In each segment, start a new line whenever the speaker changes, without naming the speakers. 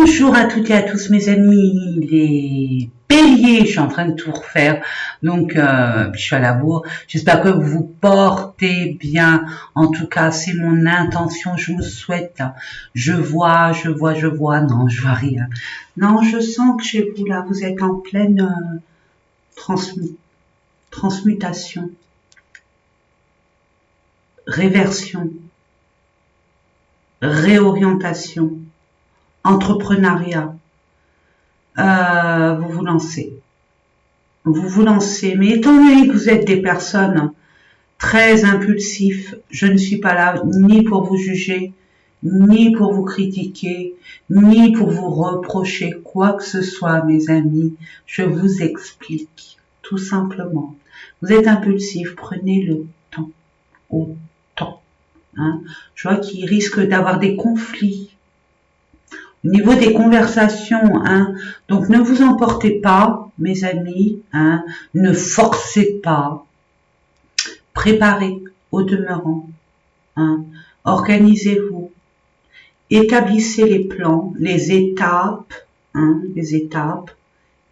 Bonjour à toutes et à tous mes amis, les béliers, je suis en train de tout refaire, donc je suis à la bourre, j'espère que vous vous portez bien, en tout cas c'est mon intention, je vous souhaite, je vois, non je vois rien, non je sens que chez vous là, vous êtes en pleine transmutation, réversion, réorientation, entrepreneuriat. Vous vous lancez. Vous vous lancez. Mais étant donné que vous êtes des personnes très impulsives, je ne suis pas là ni pour vous juger, ni pour vous critiquer, ni pour vous reprocher quoi que ce soit, mes amis. Je vous explique, tout simplement. Vous êtes impulsif, prenez le temps, au temps. Hein. Je vois qu'il risque d'avoir des conflits. Au niveau des conversations, hein, donc ne vous emportez pas, mes amis, hein, ne forcez pas, préparez au demeurant, hein, organisez-vous, établissez les plans, les étapes,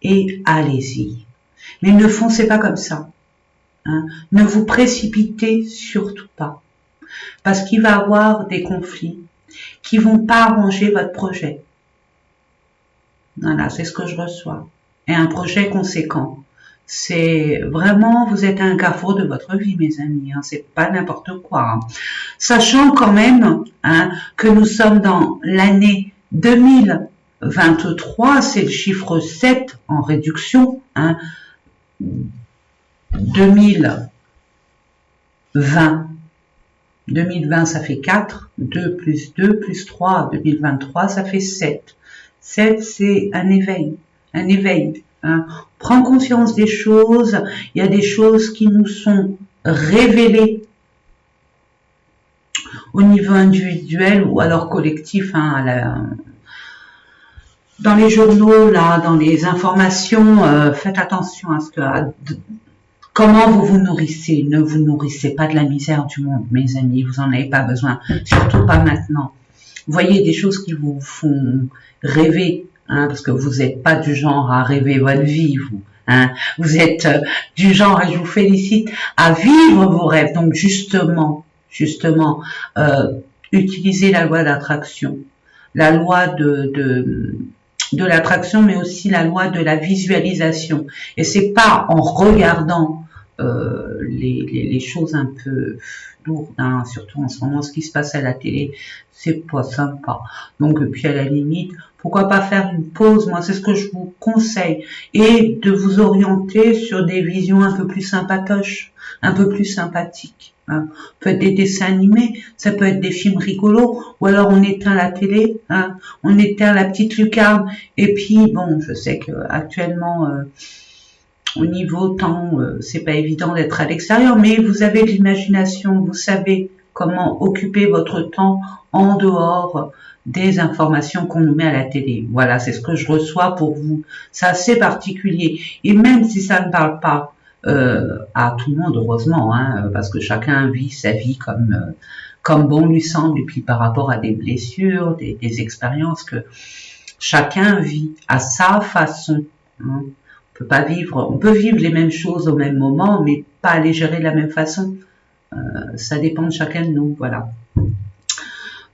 et allez-y. Mais ne foncez pas comme ça, hein, ne vous précipitez surtout pas, parce qu'il va y avoir des conflits qui vont pas arranger votre projet. Voilà, c'est ce que je reçois. Et un projet conséquent. C'est vraiment, vous êtes à un carrefour de votre vie, mes amis. Hein, c'est pas n'importe quoi. Hein. Sachant quand même que nous sommes dans l'année 2023, c'est le chiffre 7 en réduction. 2020, ça fait 4. 2 plus 2 plus 3. 2023, ça fait 7. 7, c'est un éveil. Hein. Prends conscience des choses. Il y a des choses qui nous sont révélées au niveau individuel ou alors collectif. Hein, dans les journaux, là, dans les informations, faites attention à ce que... Comment vous vous nourrissez? Ne vous nourrissez pas de la misère du monde, mes amis. Vous en avez pas besoin. Surtout pas maintenant. Voyez des choses qui vous font rêver, hein, parce que vous n'êtes pas du genre à rêver votre vie, vous. Hein. Vous êtes du genre, et je vous félicite, à vivre vos rêves. Donc justement, utilisez la loi d'attraction, la loi de l'attraction, mais aussi la loi de la visualisation. Et c'est pas en regardant les choses un peu lourdes, hein, surtout en ce moment, ce qui se passe à la télé, c'est pas sympa. Donc, puis à la limite, pourquoi pas faire une pause? Moi, c'est ce que je vous conseille, et de vous orienter sur des visions un peu plus sympatoches, un peu plus sympathiques. Hein. Peut être des dessins animés, ça peut être des films rigolos, ou alors on éteint la télé, hein, on éteint la petite lucarne, et puis bon, je sais que actuellement au niveau temps, c'est pas évident d'être à l'extérieur, mais vous avez de l'imagination, vous savez comment occuper votre temps en dehors des informations qu'on nous met à la télé. Voilà, c'est ce que je reçois pour vous. C'est assez particulier. Et même si ça ne parle pas à tout le monde, heureusement, hein, parce que chacun vit sa vie comme bon lui semble, et puis par rapport à des blessures, des expériences que chacun vit à sa façon. Hein. On peut vivre les mêmes choses au même moment, mais pas les gérer de la même façon. Ça dépend de chacun de nous, voilà.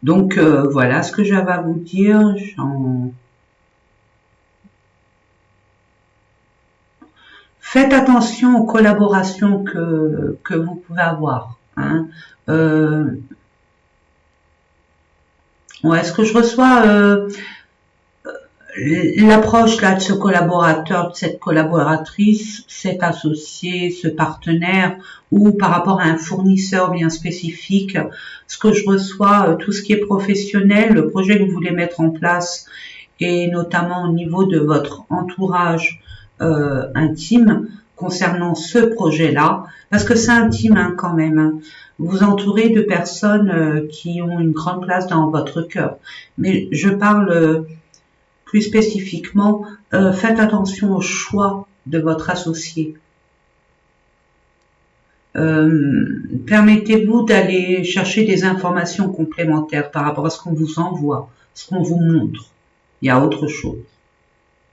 Donc voilà ce que j'avais à vous dire. Faites attention aux collaborations que vous pouvez avoir. Hein. Ouais, ce que je reçois, l'approche là de ce collaborateur, de cette collaboratrice, cet associé, ce partenaire, ou par rapport à un fournisseur bien spécifique, ce que je reçois, tout ce qui est professionnel, le projet que vous voulez mettre en place, et notamment au niveau de votre entourage intime concernant ce projet-là, parce que c'est intime hein, quand même. Hein. Vous entourez de personnes qui ont une grande place dans votre cœur. Mais je parle plus spécifiquement, faites attention au choix de votre associé. Permettez-vous d'aller chercher des informations complémentaires par rapport à ce qu'on vous envoie, ce qu'on vous montre. Il y a autre chose.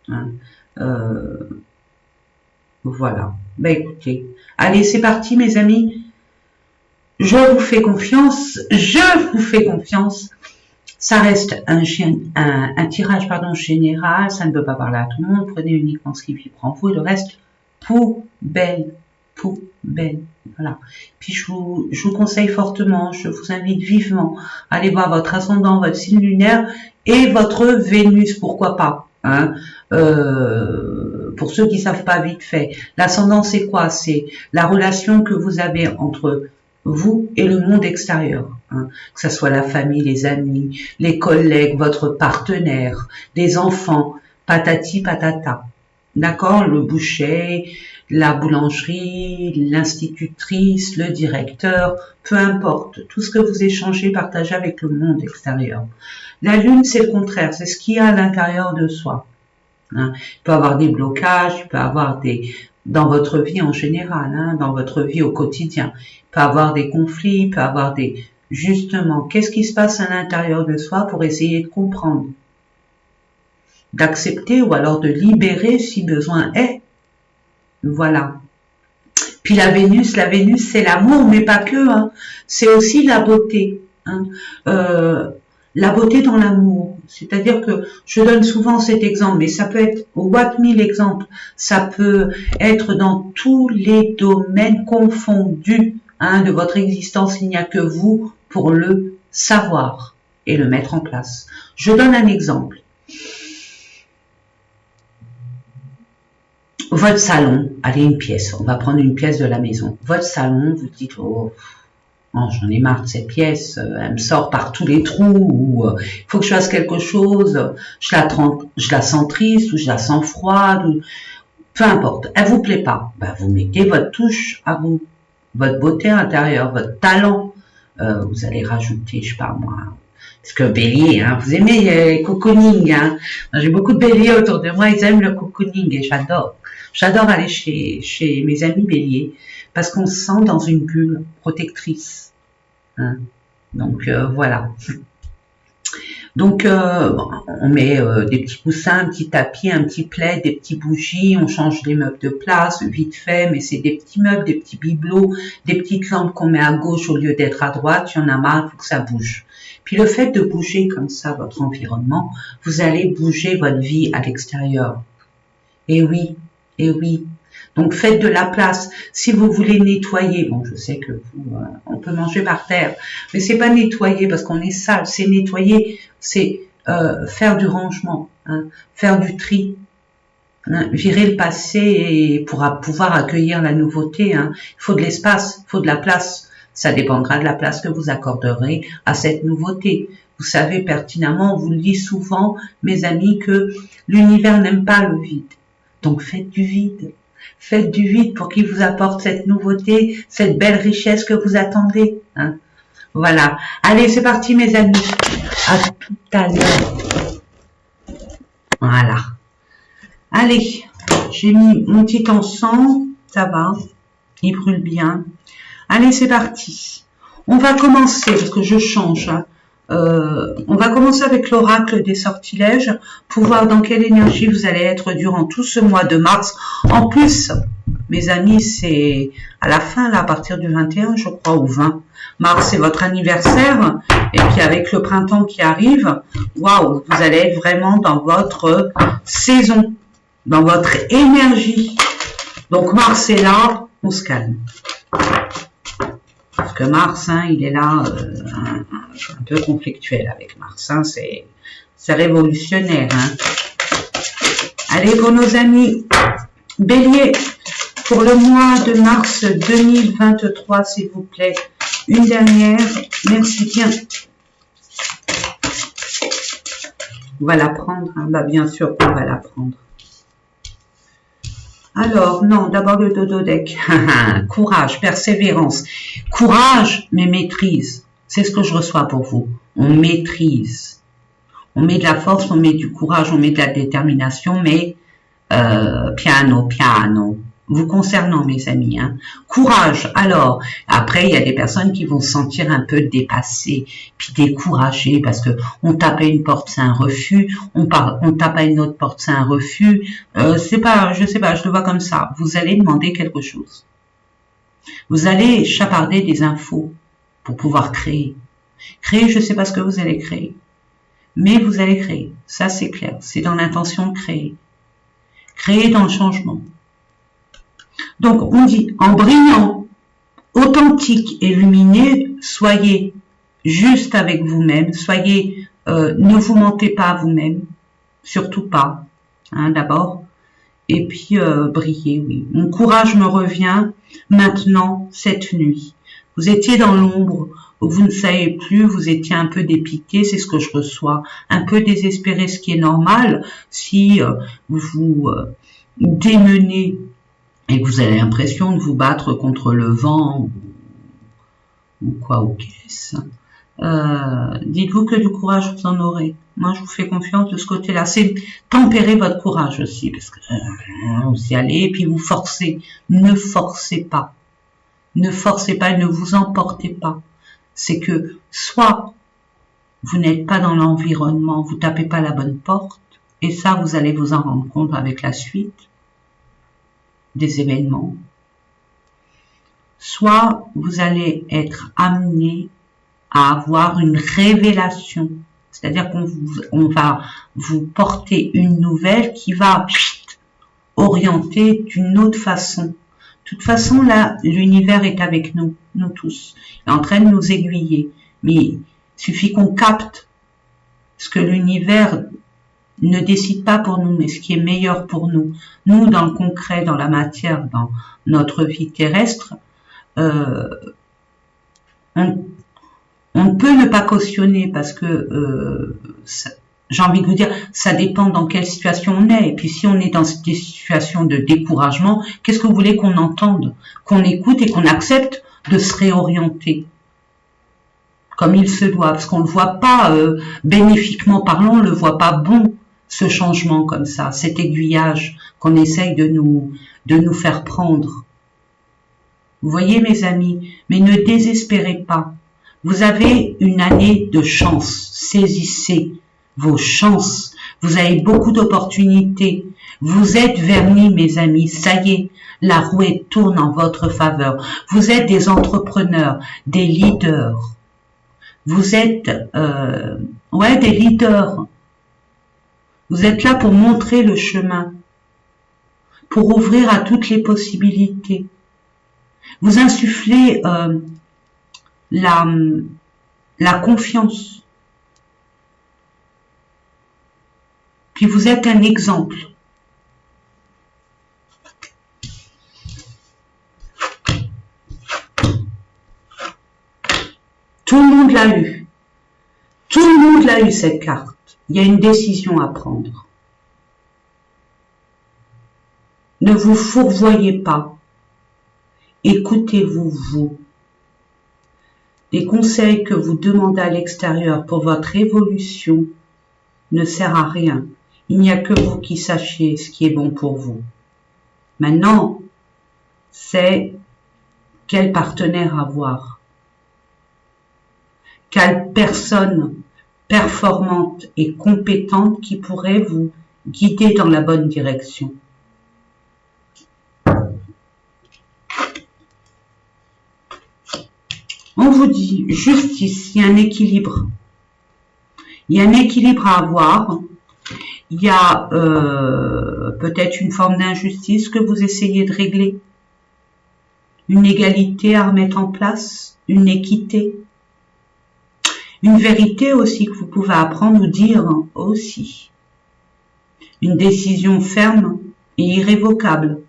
Hein. Voilà. Ben écoutez, allez, c'est parti mes amis. Je vous fais confiance. Je vous fais confiance. Ça reste un tirage général. Ça ne peut pas parler à tout le monde. Prenez uniquement ce qui vibre en vous et le reste, poubelle. Poubelle. Voilà. Puis je vous conseille fortement, je vous invite vivement à aller voir votre ascendant, votre signe lunaire et votre Vénus, pourquoi pas. Hein. Pour ceux qui savent pas vite fait, l'ascendant c'est quoi? C'est la relation que vous avez entre vous et le monde extérieur, hein. Que ce soit la famille, les amis, les collègues, votre partenaire, des enfants, patati patata. D'accord? Le boucher, la boulangerie, l'institutrice, le directeur, peu importe, tout ce que vous échangez, partagez avec le monde extérieur. La lune, c'est le contraire, c'est ce qu'il y a à l'intérieur de soi. Hein. Il peut y avoir des blocages, il peut y avoir dans votre vie en général, hein, dans votre vie au quotidien, il peut y avoir des conflits, il peut y avoir justement, qu'est-ce qui se passe à l'intérieur de soi pour essayer de comprendre, d'accepter ou alors de libérer si besoin est. Voilà. Puis la Vénus c'est l'amour, mais pas que, hein. C'est aussi la beauté. Hein. La beauté dans l'amour. C'est-à-dire que je donne souvent cet exemple, mais ça peut être what 1000 exemples. Ça peut être dans tous les domaines confondus, hein, de votre existence. Il n'y a que vous pour le savoir et le mettre en place. Je donne un exemple. Votre salon, allez, une pièce, on va prendre une pièce de la maison. Votre salon, vous dites, oh, j'en ai marre de cette pièce, elle me sort par tous les trous, ou il faut que je fasse quelque chose, je la sens triste, ou je la sens froide, ou peu importe, elle vous plaît pas. Ben, vous mettez votre touche à vous, votre beauté intérieure, votre talent. Vous allez rajouter, je sais pas moi, parce que bélier, hein, vous aimez le cocooning, hein. J'ai beaucoup de béliers autour de moi, ils aiment le cocooning et j'adore. J'adore aller chez mes amis béliers parce qu'on se sent dans une bulle protectrice. Hein. Donc voilà. Donc on met des petits coussins, un petit tapis, un petit plaid, des petits bougies, on change les meubles de place vite fait, mais c'est des petits meubles, des petits bibelots, des petites lampes qu'on met à gauche au lieu d'être à droite, il y en a marre, il faut que ça bouge. Puis le fait de bouger comme ça votre environnement, vous allez bouger votre vie à l'extérieur. Et oui. Donc faites de la place. Si vous voulez nettoyer, bon je sais que on peut manger par terre, mais c'est pas nettoyer parce qu'on est sale. C'est nettoyer, c'est faire du rangement, hein, faire du tri, hein, virer le passé et pour pouvoir accueillir la nouveauté. Hein. Il faut de l'espace, il faut de la place. Ça dépendra de la place que vous accorderez à cette nouveauté. Vous savez pertinemment, on vous le dit souvent, mes amis, que l'univers n'aime pas le vide. Donc faites du vide. Faites du vide pour qu'il vous apporte cette nouveauté, cette belle richesse que vous attendez. Hein. Voilà. Allez, c'est parti mes amis. À tout à l'heure. Voilà. Allez, j'ai mis mon petit encens. Ça va. Il brûle bien. Allez, c'est parti. On va commencer, parce que je change. Hein. On va commencer avec l'oracle des sortilèges pour voir dans quelle énergie vous allez être durant tout ce mois de mars. En plus, mes amis, c'est à la fin, là, à partir du 21, je crois, ou 20 mars, c'est votre anniversaire. Et puis avec le printemps qui arrive, waouh, vous allez être vraiment dans votre saison, dans votre énergie. Donc Mars est là, on se calme. Parce que Mars, hein, il est là, un peu conflictuel avec Mars, hein, c'est révolutionnaire. Hein. Allez, pour nos amis Bélier, pour le mois de mars 2023, s'il vous plaît, une dernière, merci bien. On va la prendre, hein. Bah, bien sûr qu'on va la prendre. Alors, non, d'abord le dodo deck. Courage, persévérance. Courage, mais maîtrise. C'est ce que je reçois pour vous. On maîtrise. On met de la force, on met du courage, on met de la détermination, mais piano. vous concernant, mes amis. Hein. Courage. Alors, après, il y a des personnes qui vont se sentir un peu dépassées, puis découragées, parce que on tape à une porte, c'est un refus. On tape à une autre porte, c'est un refus. Je sais pas, je le vois comme ça. Vous allez demander quelque chose. Vous allez chaparder des infos pour pouvoir créer. Créer, je sais pas ce que vous allez créer. Mais vous allez créer. Ça, c'est clair. C'est dans l'intention de créer. Créer dans le changement. Donc, on dit, en brillant, authentique et lumineux, soyez juste avec vous-même, ne vous mentez pas à vous-même, surtout pas, hein, d'abord, et puis brillez, oui. Mon courage me revient maintenant, cette nuit. Vous étiez dans l'ombre, vous ne savez plus, vous étiez un peu dépité, c'est ce que je reçois, un peu désespéré, ce qui est normal, si vous démenez et que vous avez l'impression de vous battre contre le vent ou quoi ou qu'est-ce. Dites-vous que du courage vous en aurez. Moi, je vous fais confiance de ce côté-là. C'est tempérer votre courage aussi, parce que vous y allez et puis vous forcez. Ne forcez pas. Ne forcez pas et ne vous emportez pas. C'est que soit vous n'êtes pas dans l'environnement, vous tapez pas la bonne porte, et ça, vous allez vous en rendre compte avec la suite des événements. Soit vous allez être amené à avoir une révélation, c'est-à-dire qu'on va vous porter une nouvelle qui va orienter d'une autre façon. De toute façon, là, l'univers est avec nous, nous tous, il est en train de nous aiguiller, mais il suffit qu'on capte ce que l'univers ne décide pas pour nous, mais ce qui est meilleur pour nous. Nous, dans le concret, dans la matière, dans notre vie terrestre, on peut ne pas cautionner parce que, j'ai envie de vous dire, ça dépend dans quelle situation on est. Et puis si on est dans des situations de découragement, qu'est-ce que vous voulez qu'on entende, qu'on écoute et qu'on accepte de se réorienter comme il se doit, parce qu'on ne le voit pas, bénéfiquement parlant, on le voit pas bon, ce changement comme ça, cet aiguillage qu'on essaye de nous faire prendre. Vous voyez, mes amis, mais ne désespérez pas. Vous avez une année de chance. Saisissez vos chances. Vous avez beaucoup d'opportunités. Vous êtes vernis, mes amis. Ça y est, la roue tourne en votre faveur. Vous êtes des entrepreneurs, des leaders. Vous êtes, des leaders. Vous êtes là pour montrer le chemin, pour ouvrir à toutes les possibilités. Vous insufflez la confiance. Puis vous êtes un exemple. Tout le monde l'a eu. Tout le monde l'a eu, cette carte. Il y a une décision à prendre. Ne vous fourvoyez pas. Écoutez-vous, vous. Les conseils que vous demandez à l'extérieur pour votre évolution ne servent à rien. Il n'y a que vous qui sachiez ce qui est bon pour vous. Maintenant, c'est quel partenaire avoir. Quelle personne performante et compétente qui pourrait vous guider dans la bonne direction. On vous dit justice, il y a un équilibre. Il y a un équilibre à avoir. Il y a peut-être une forme d'injustice que vous essayez de régler. Une égalité à remettre en place, une équité. Une vérité aussi que vous pouvez apprendre ou dire aussi. Une décision ferme et irrévocable.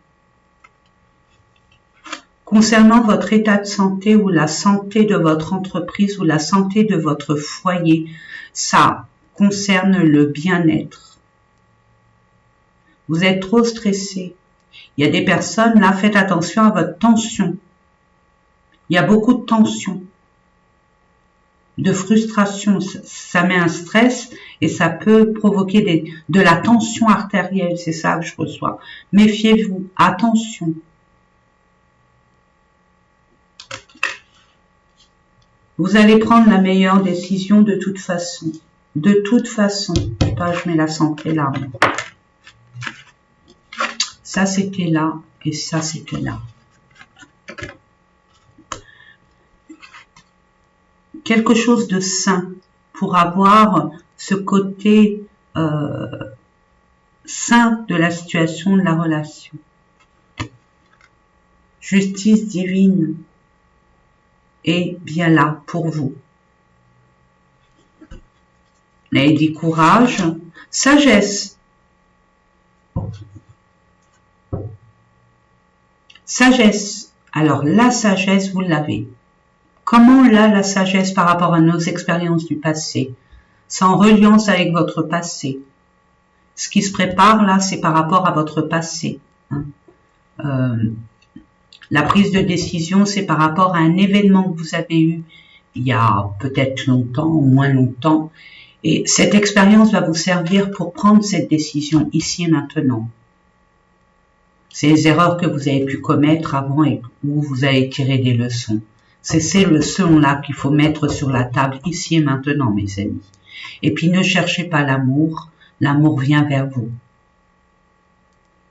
Concernant votre état de santé ou la santé de votre entreprise ou la santé de votre foyer, ça concerne le bien-être. Vous êtes trop stressé. Il y a des personnes, là, faites attention à votre tension. Il y a beaucoup de tension, de frustration. Ça met un stress et ça peut provoquer de la tension artérielle. C'est ça que je reçois. Méfiez-vous. Attention. Vous allez prendre la meilleure décision de toute façon. De toute façon. Je mets la santé là. Ça, c'était là. Et ça, c'était là. Quelque chose de sain pour avoir ce côté sain de la situation, de la relation. Justice divine est bien là pour vous. Et il dit courage, sagesse. Sagesse. Alors la sagesse, vous l'avez. Comment là, la sagesse par rapport à nos expériences du passé? C'est en reliance avec votre passé. Ce qui se prépare là, c'est par rapport à votre passé. La prise de décision, c'est par rapport à un événement que vous avez eu il y a peut-être longtemps ou moins longtemps. Et cette expérience va vous servir pour prendre cette décision ici et maintenant. C'est les erreurs que vous avez pu commettre avant et où vous avez tiré des leçons. C'est ces leçons-là qu'il faut mettre sur la table ici et maintenant, mes amis. Et puis ne cherchez pas l'amour, l'amour vient vers vous.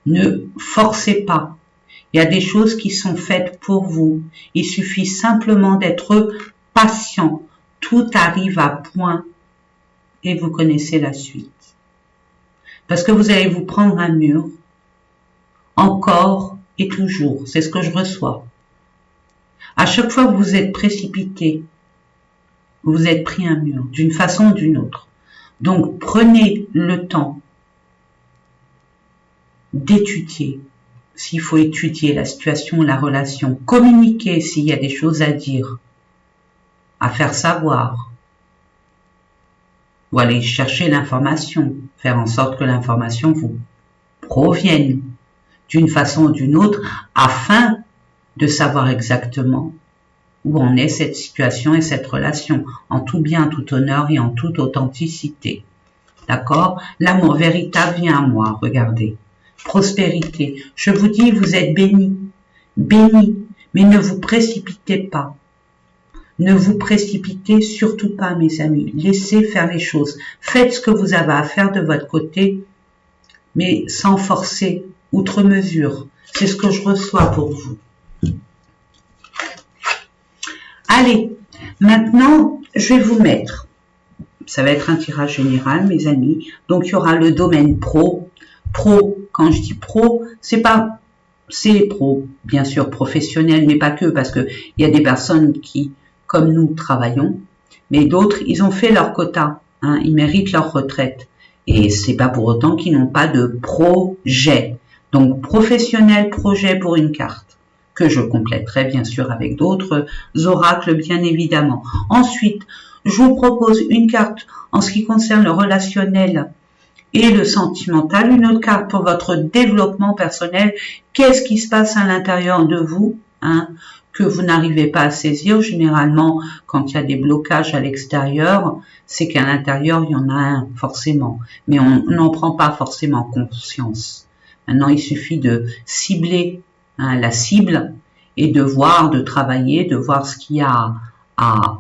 Ne forcez pas. Il y a des choses qui sont faites pour vous. Il suffit simplement d'être patient. Tout arrive à point et vous connaissez la suite. Parce que vous allez vous prendre un mur, encore et toujours. C'est ce que je reçois. À chaque fois que vous êtes précipité, vous êtes pris un mur, d'une façon ou d'une autre. Donc, prenez le temps d'étudier, s'il faut étudier la situation, la relation, communiquer s'il y a des choses à dire, à faire savoir, ou aller chercher l'information, faire en sorte que l'information vous provienne d'une façon ou d'une autre, afin de savoir exactement où en est cette situation et cette relation, en tout bien, en tout honneur et en toute authenticité. D'accord? L'amour véritable vient à moi, regardez. Prospérité. Je vous dis, vous êtes bénis. Bénis. Mais ne vous précipitez pas. Ne vous précipitez surtout pas, mes amis. Laissez faire les choses. Faites ce que vous avez à faire de votre côté, mais sans forcer, outre mesure. C'est ce que je reçois pour vous. Allez, maintenant, je vais vous mettre. Ça va être un tirage général, mes amis. Donc, il y aura le domaine pro. Pro, quand je dis pro, c'est pro, bien sûr, professionnel, mais pas que, parce que il y a des personnes qui, comme nous, travaillons, mais d'autres, ils ont fait leur quota, hein, ils méritent leur retraite. Et c'est pas pour autant qu'ils n'ont pas de projet. Donc, professionnel, projet pour une carte, que je compléterai bien sûr avec d'autres oracles, bien évidemment. Ensuite, je vous propose une carte en ce qui concerne le relationnel et le sentimental, une autre carte pour votre développement personnel. Qu'est-ce qui se passe à l'intérieur de vous, hein, que vous n'arrivez pas à saisir? Généralement, quand il y a des blocages à l'extérieur, c'est qu'à l'intérieur, il y en a un, forcément. Mais on n'en prend pas forcément conscience. Maintenant, il suffit de cibler, hein, la cible et de voir, de travailler, de voir ce qu'il y a à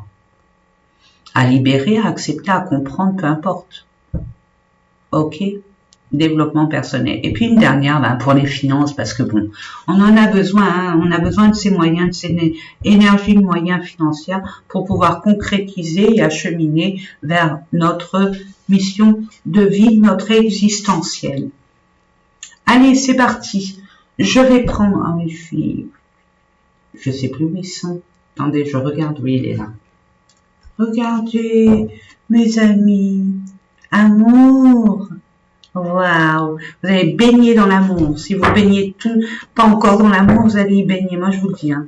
libérer, à accepter, à comprendre, peu importe. Ok, développement personnel. Et puis une dernière, ben, pour les finances, parce que bon, on en a besoin, hein, on a besoin de ces moyens, de ces énergies, de moyens financiers pour pouvoir concrétiser et acheminer vers notre mission de vie, notre existentielle. Allez, c'est parti. Je vais prendre un fil. Je sais plus où ils sont. Attendez, je regarde où il est là. Regardez, mes amis. Amour. Waouh. Vous allez baigner dans l'amour. Si vous baignez pas encore dans l'amour, vous allez y baigner. Moi, je vous le dis. Hein.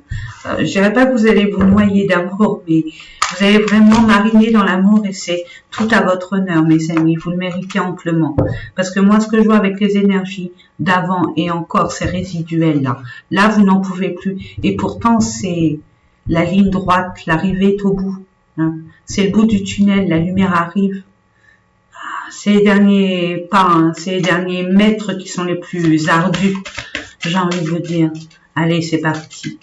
Je dirais pas que vous allez vous noyer d'amour, mais vous allez vraiment mariner dans l'amour et c'est tout à votre honneur, mes amis. Vous le méritez amplement. Parce que moi, ce que je vois avec les énergies d'avant et encore ces résiduels là, là, vous n'en pouvez plus. Et pourtant, c'est la ligne droite. L'arrivée est au bout. Hein. C'est le bout du tunnel. La lumière arrive. C'est les derniers pas, hein, c'est les derniers mètres qui sont les plus ardus, j'ai envie de vous dire. Allez, c'est parti.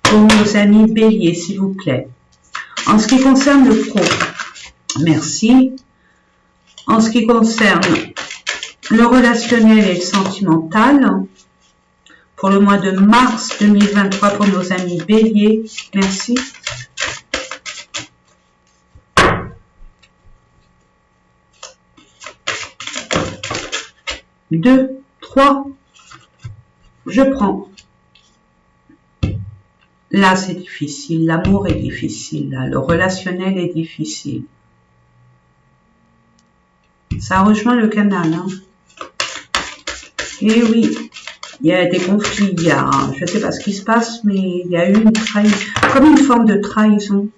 Pour nos amis béliers, s'il vous plaît. En ce qui concerne le pro, merci. En ce qui concerne le relationnel et le sentimental, pour le mois de mars 2023 pour nos amis Bélier, merci. Deux, trois, je prends. Là, c'est difficile, l'amour est difficile, là, le relationnel est difficile. Ça rejoint le canal. Hein. Et oui, il y a des conflits, il y a, je ne sais pas ce qui se passe, mais il y a eu une trahison, comme une forme de trahison.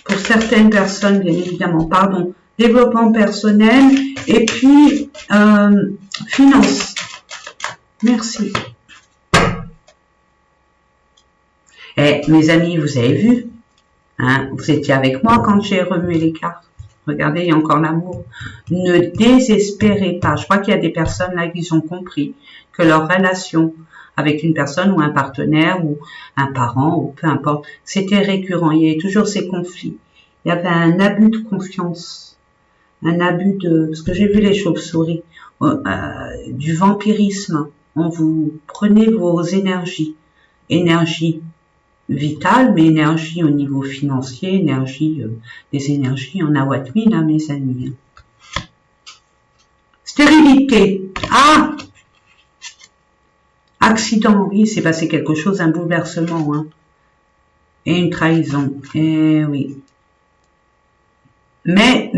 Pour certaines personnes, bien évidemment, pardon, développement personnel, et puis, finance. Merci. Eh, mes amis, vous avez vu, hein, vous étiez avec moi quand j'ai remué les cartes. Regardez, il y a encore l'amour. Ne désespérez pas. Je crois qu'il y a des personnes là qui ont compris que leur relation avec une personne ou un partenaire ou un parent ou peu importe, c'était récurrent. Il y avait toujours ces conflits. Il y avait un abus de confiance, un abus de... Parce que j'ai vu les chauves-souris, du vampirisme. On vous prenez vos énergies vitale, mais énergie au niveau financier, énergie, des énergies en awatmine, hein, mes amis. Stérilité. Ah! Accident, oui, c'est passé quelque chose, un bouleversement, hein. Et une trahison. Eh oui. Mais,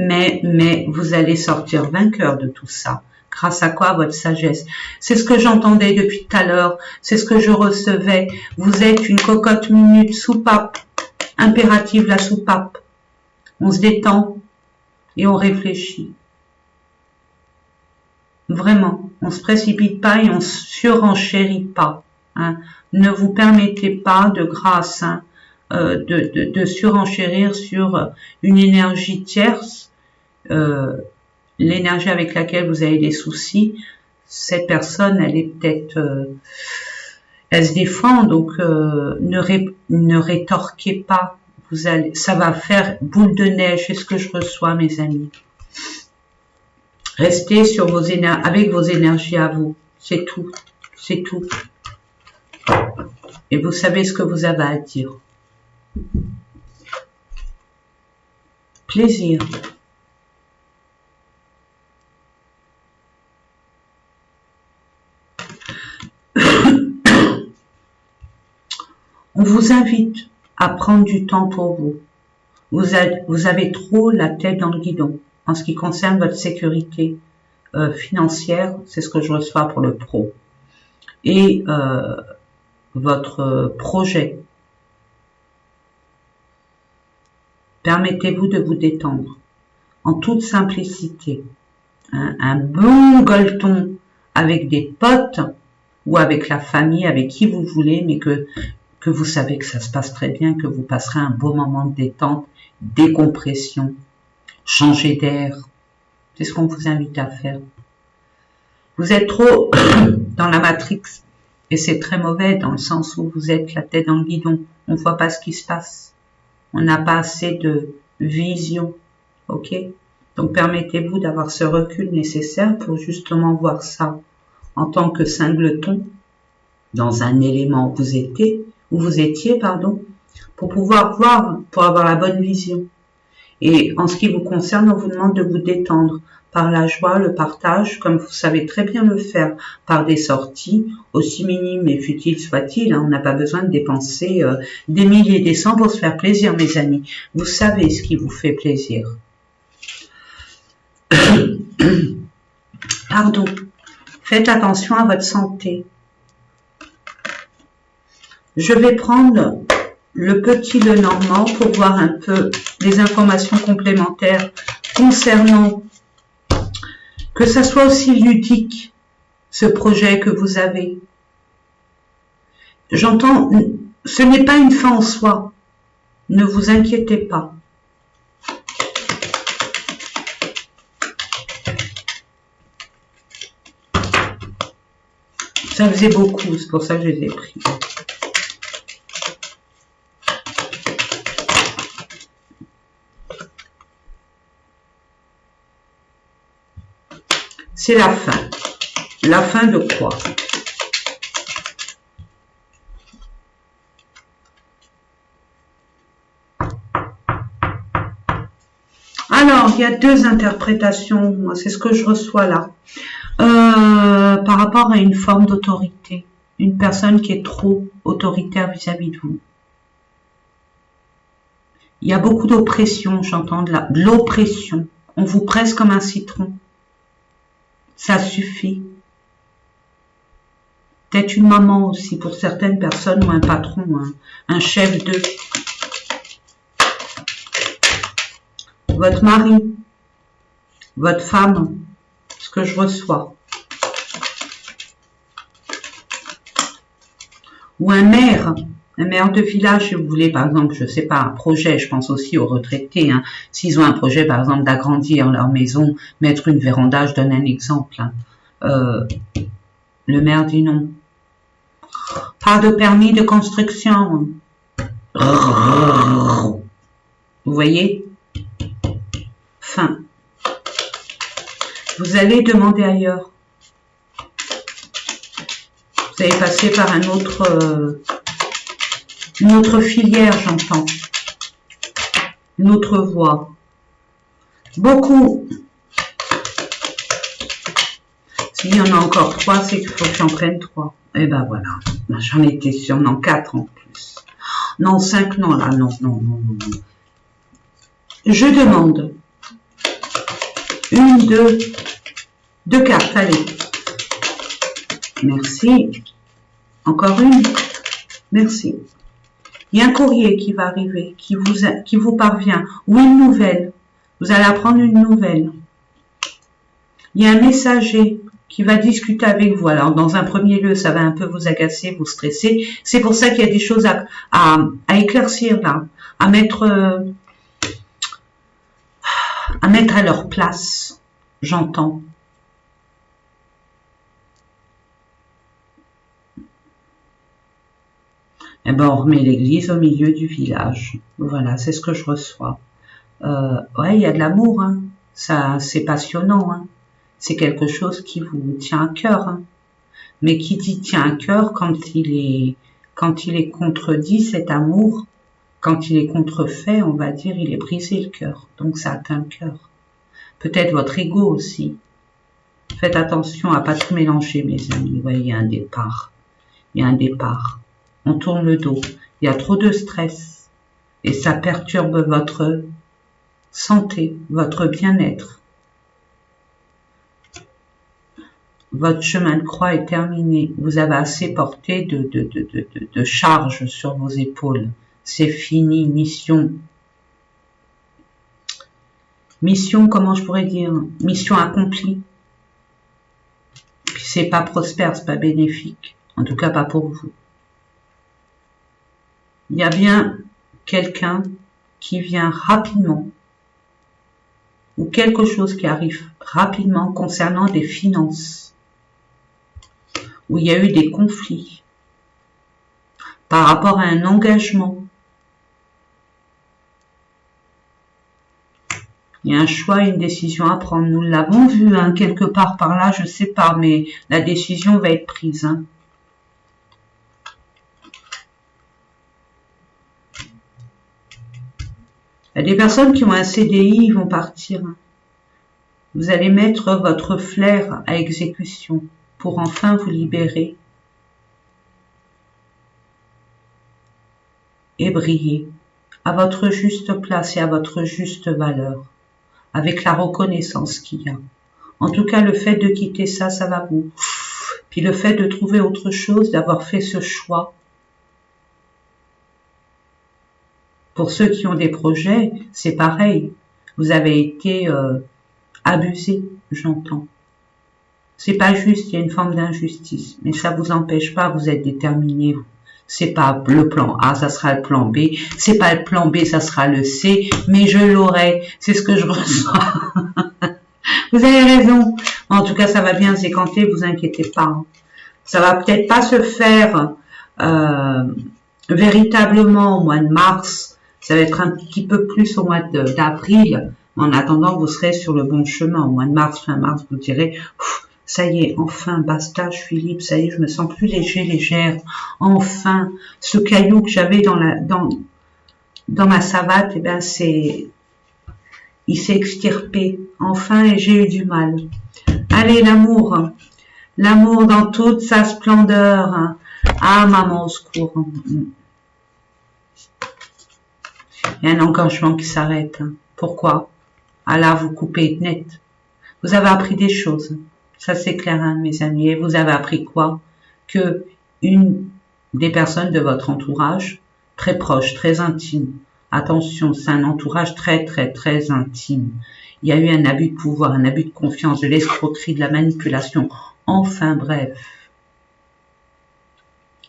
vous allez sortir vainqueur de tout ça. Grâce à quoi? Votre sagesse. C'est ce que j'entendais depuis tout à l'heure. C'est ce que je recevais. Vous êtes une cocotte minute, soupape. Impérative la soupape. On se détend et on réfléchit. Vraiment. On se précipite pas et on surenchérit pas. Hein. Ne vous permettez pas de grâce hein, de surenchérir sur une énergie tierce. L'énergie avec laquelle vous avez des soucis, cette personne, elle est peut-être, elle se défend, donc ne rétorquez pas. Vous allez, ça va faire boule de neige. C'est ce que je reçois, mes amis. Restez sur vos avec vos énergies à vous. C'est tout. C'est tout. Et vous savez ce que vous avez à dire. Plaisir. On vous invite à prendre du temps pour vous. Vous avez trop la tête dans le guidon. En ce qui concerne votre sécurité financière, c'est ce que je reçois pour le pro. Et votre projet. Permettez-vous de vous détendre. En toute simplicité. Un bon gueuleton avec des potes ou avec la famille, avec qui vous voulez, mais que vous savez que ça se passe très bien, que vous passerez un beau moment de détente, décompression, changer d'air. C'est ce qu'on vous invite à faire. Vous êtes trop dans la matrix et c'est très mauvais dans le sens où vous êtes la tête dans le guidon. On ne voit pas ce qui se passe. On n'a pas assez de vision. Ok? Donc permettez-vous d'avoir ce recul nécessaire pour justement voir ça en tant que singleton dans un élément où vous étiez, pour pouvoir voir, pour avoir la bonne vision. Et en ce qui vous concerne, on vous demande de vous détendre par la joie, le partage, comme vous savez très bien le faire, par des sorties, aussi minimes et futiles soient-ils. Hein, on n'a pas besoin de dépenser des milliers et des cents pour se faire plaisir, mes amis. Vous savez ce qui vous fait plaisir. Pardon. Faites attention à votre santé. Je vais prendre le petit Lenormand pour voir un peu les informations complémentaires concernant que ça soit aussi ludique, ce projet que vous avez. J'entends, ce n'est pas une fin en soi. Ne vous inquiétez pas. Ça faisait beaucoup, c'est pour ça que je les ai pris. C'est la fin. La fin de quoi? Alors, il y a deux interprétations. C'est ce que je reçois là. Par rapport à une forme d'autorité. Une personne qui est trop autoritaire vis-à-vis de vous. Il y a beaucoup d'oppression, j'entends de l'oppression. On vous presse comme un citron. Ça suffit. Peut-être une maman aussi pour certaines personnes ou un patron, un chef de... Votre mari, votre femme, ce que je reçois. Ou un maire de village, si vous voulez, par exemple, je sais pas, un projet, je pense aussi aux retraités, hein, s'ils ont un projet, par exemple, d'agrandir leur maison, mettre une véranda, je donne un exemple, hein, le maire dit non. Pas de permis de construction. Vous voyez? Fin. Vous allez demander ailleurs. Vous allez passer par un autre... une autre filière, j'entends. Une autre voie. Beaucoup. S'il y en a encore 3, c'est qu'il faut que j'en prenne 3. Et ben voilà. J'en étais sûre. Non, 4 en plus. Non, 5, non, là. Non. Je demande. 1, 2 cartes. Allez. Merci. Encore une. Merci. Il y a un courrier qui va arriver, qui vous parvient, ou une nouvelle. Vous allez apprendre une nouvelle. Il y a un messager qui va discuter avec vous. Alors, dans un premier lieu, ça va un peu vous agacer, vous stresser. C'est pour ça qu'il y a des choses à éclaircir là, à mettre à leur place. J'entends. Eh ben, on remet l'église au milieu du village. Voilà, c'est ce que je reçois. Ouais, il y a de l'amour, hein. Ça, c'est passionnant, hein. C'est quelque chose qui vous tient à cœur, hein. Mais qui dit tient à cœur quand il est contredit, cet amour, quand il est contrefait, on va dire, il est brisé le cœur. Donc ça atteint le cœur. Peut-être votre ego aussi. Faites attention à pas tout mélanger, mes amis. Ouais, il y a un départ. Il y a un départ. On tourne le dos. Il y a trop de stress. Et ça perturbe votre santé, votre bien-être. Votre chemin de croix est terminé. Vous avez assez porté de charge sur vos épaules. C'est fini, mission. Mission, comment je pourrais dire? Mission accomplie. Puis c'est pas prospère, c'est pas bénéfique. En tout cas, pas pour vous. Il y a bien quelqu'un qui vient rapidement ou quelque chose qui arrive rapidement concernant des finances où il y a eu des conflits par rapport à un engagement. Il y a un choix, une décision à prendre. Nous l'avons vu hein, quelque part par là, je sais pas, mais la décision va être prise. Hein. Il y a des personnes qui ont un CDI, ils vont partir. Vous allez mettre votre flair à exécution pour enfin vous libérer et briller à votre juste place et à votre juste valeur, avec la reconnaissance qu'il y a. En tout cas, le fait de quitter ça, ça va vous. Puis le fait de trouver autre chose, d'avoir fait ce choix. Pour ceux qui ont des projets, c'est pareil. Vous avez été abusé, j'entends. C'est pas juste, il y a une forme d'injustice. Mais ça vous empêche pas, vous êtes déterminé. C'est pas le plan A, ça sera le plan B. C'est pas le plan B, ça sera le C. Mais je l'aurai. C'est ce que je reçois. Vous avez raison. En tout cas, ça va bien s'écanter, vous inquiétez pas. Ça va peut-être pas se faire véritablement au mois de mars. Ça va être un petit peu plus au mois d'avril, En attendant, vous serez sur le bon chemin. Au mois de mars, fin mars, vous direz, ça y est, enfin, basta, je suis libre, ça y est, je me sens plus léger, légère. Enfin, ce caillou que j'avais dans ma savate, eh ben, il s'est extirpé. Enfin, et j'ai eu du mal. Allez, l'amour. L'amour dans toute sa splendeur. Ah, maman, au secours. Il y a un engagement qui s'arrête. Pourquoi? Ah là, vous coupez net. Vous avez appris des choses. Ça, c'est clair, hein, mes amis. Et vous avez appris quoi? Que une des personnes de votre entourage, très proche, très intime, attention, c'est un entourage très, très, très intime. Il y a eu un abus de pouvoir, un abus de confiance, de l'escroquerie, de la manipulation. Enfin, bref.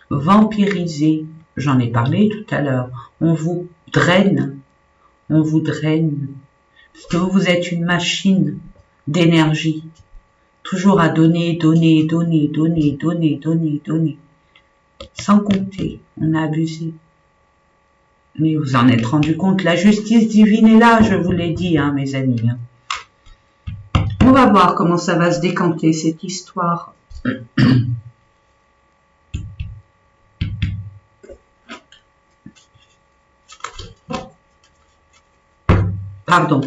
Vampirisé, j'en ai parlé tout à l'heure. On vous draine. On vous draine. Parce que vous êtes une machine d'énergie. Toujours à donner, donner, donner, donner, donner, donner, donner. Sans compter, on a abusé. Mais vous en êtes rendu compte, la justice divine est là, je vous l'ai dit, hein, mes amis. On va voir comment ça va se décanter, cette histoire. Pardon.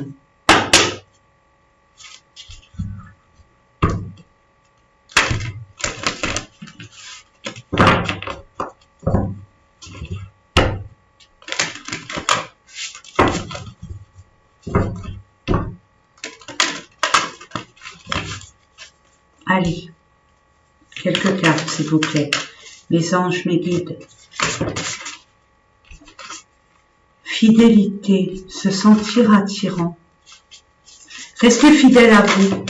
Allez, quelques cartes, s'il vous plaît. Mes anges, mes guides. Fidélité, se sentir attirant. Restez fidèle à vous.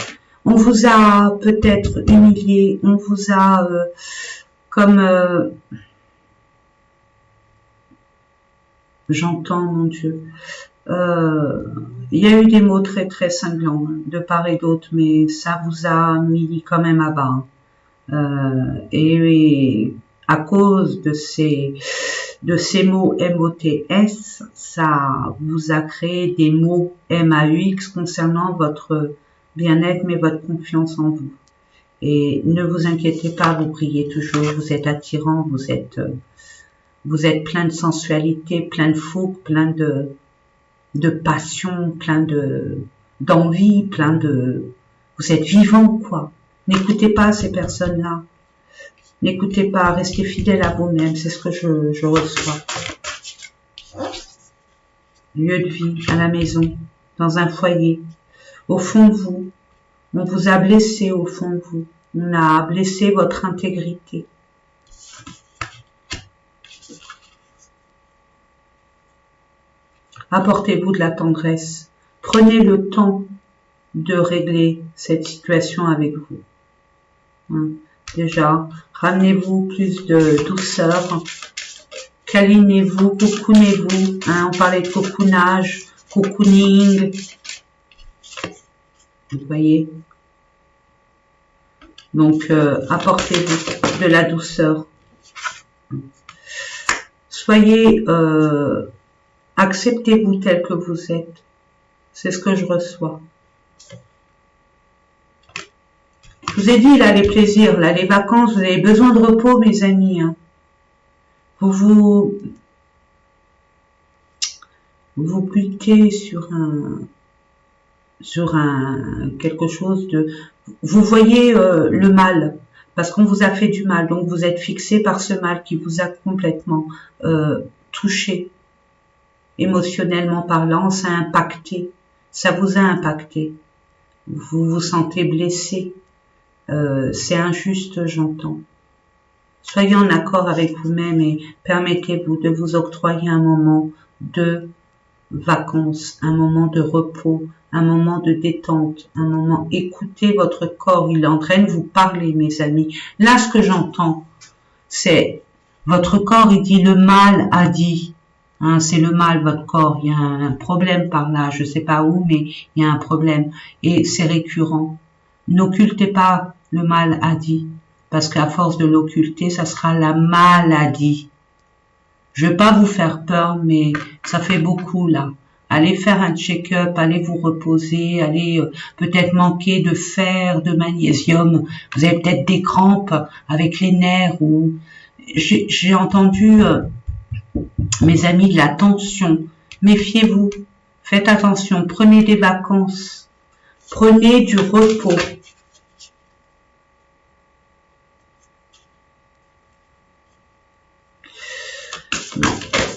On vous a peut-être humilié, on vous a j'entends, mon Dieu. Il y a eu des mots très très cinglants de part et d'autre, mais ça vous a mis quand même à bas. Et à cause de ces mots MOTS, ça vous a créé des mots MAUX concernant votre bien-être, mais votre confiance en vous. Et ne vous inquiétez pas, vous brillez toujours, vous êtes attirant, vous êtes plein de sensualité, plein de fougue, plein de passion, plein d'envie, vous êtes vivant, quoi. N'écoutez pas ces personnes-là. N'écoutez pas, restez fidèle à vous-même, c'est ce que je reçois. Lieu de vie, à la maison, dans un foyer, au fond de vous. On vous a blessé au fond de vous. On a blessé votre intégrité. Apportez-vous de la tendresse. Prenez le temps de régler cette situation avec vous. Déjà, ramenez-vous plus de douceur. Câlinez-vous, cocoonez-vous. On parlait de cocoonage, cocooning. Vous voyez? Donc, apportez-vous de la douceur. Soyez, acceptez-vous tel que vous êtes. C'est ce que je reçois. Je vous ai dit, là, les plaisirs, là, les vacances, vous avez besoin de repos, mes amis. Hein. Vous butez sur quelque chose de... Vous voyez le mal, parce qu'on vous a fait du mal, donc vous êtes fixé par ce mal qui vous a complètement touché, émotionnellement parlant, ça vous a impacté, vous vous sentez blessé, c'est injuste, j'entends. Soyez en accord avec vous-même et permettez-vous de vous octroyer un moment de vacances, un moment de repos, un moment de détente, un moment, écoutez votre corps, il est en train de vous parler, mes amis. Là, ce que j'entends, c'est votre corps, il dit le mal a dit. Hein, c'est le mal, votre corps. Il y a un problème par là, je sais pas où, mais il y a un problème. Et c'est récurrent. N'occultez pas le mal a dit. Parce qu'à force de l'occulter, ça sera la maladie. Je vais pas vous faire peur, mais ça fait beaucoup là. Allez faire un check-up, allez vous reposer, allez peut-être manquer de fer, de magnésium. Vous avez peut-être des crampes avec les nerfs ou j'ai entendu mes amis de la tension. Méfiez-vous, faites attention, prenez des vacances, prenez du repos.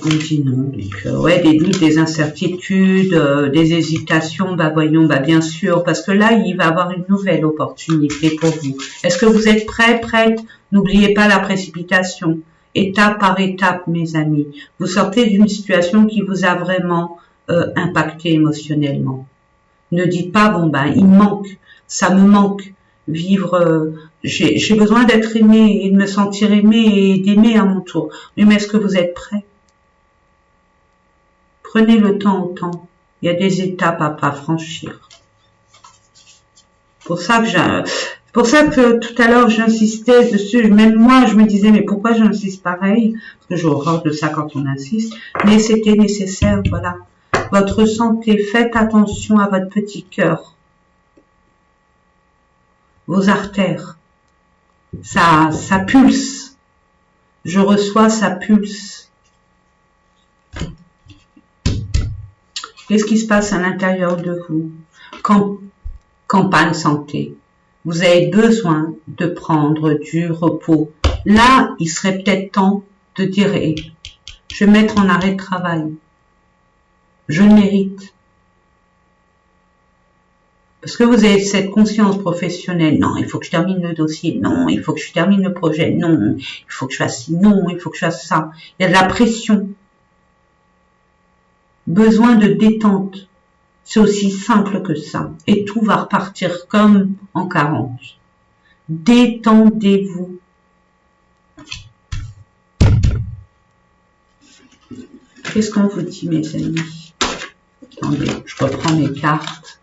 On dit non, donc ouais, des doutes, des incertitudes, des hésitations, bah voyons, bah bien sûr, parce que là, il va y avoir une nouvelle opportunité pour vous. Est-ce que vous êtes prêts, prête? N'oubliez pas la précipitation, étape par étape, mes amis. Vous sortez d'une situation qui vous a vraiment impacté émotionnellement. Ne dites pas, bon ben, il me manque, ça me manque, vivre, j'ai besoin d'être aimé et de me sentir aimé et d'aimer à mon tour. Oui, mais est-ce que vous êtes prêts? Prenez le temps au temps. Il y a des étapes à franchir. Pour ça que tout à l'heure j'insistais dessus. Même moi, je me disais mais pourquoi j'insiste pareil? Parce que j'ai horreur de ça quand on insiste. Mais c'était nécessaire, voilà. Votre santé, faites attention à votre petit cœur, vos artères. Ça pulse. Je reçois, ça pulse. Qu'est-ce qui se passe à l'intérieur de vous? Campagne santé. Vous avez besoin de prendre du repos. Là, il serait peut-être temps de dire, je vais mettre en arrêt de travail. Je le mérite. Parce que vous avez cette conscience professionnelle. Non, il faut que je termine le dossier. Non, il faut que je termine le projet. Non, il faut que je fasse ci. Non, il faut que je fasse ça. Il y a de la pression. Besoin de détente. C'est aussi simple que ça. Et tout va repartir comme en 40. Détendez-vous. Qu'est-ce qu'on vous dit, mes amis? Attendez, je reprends mes cartes.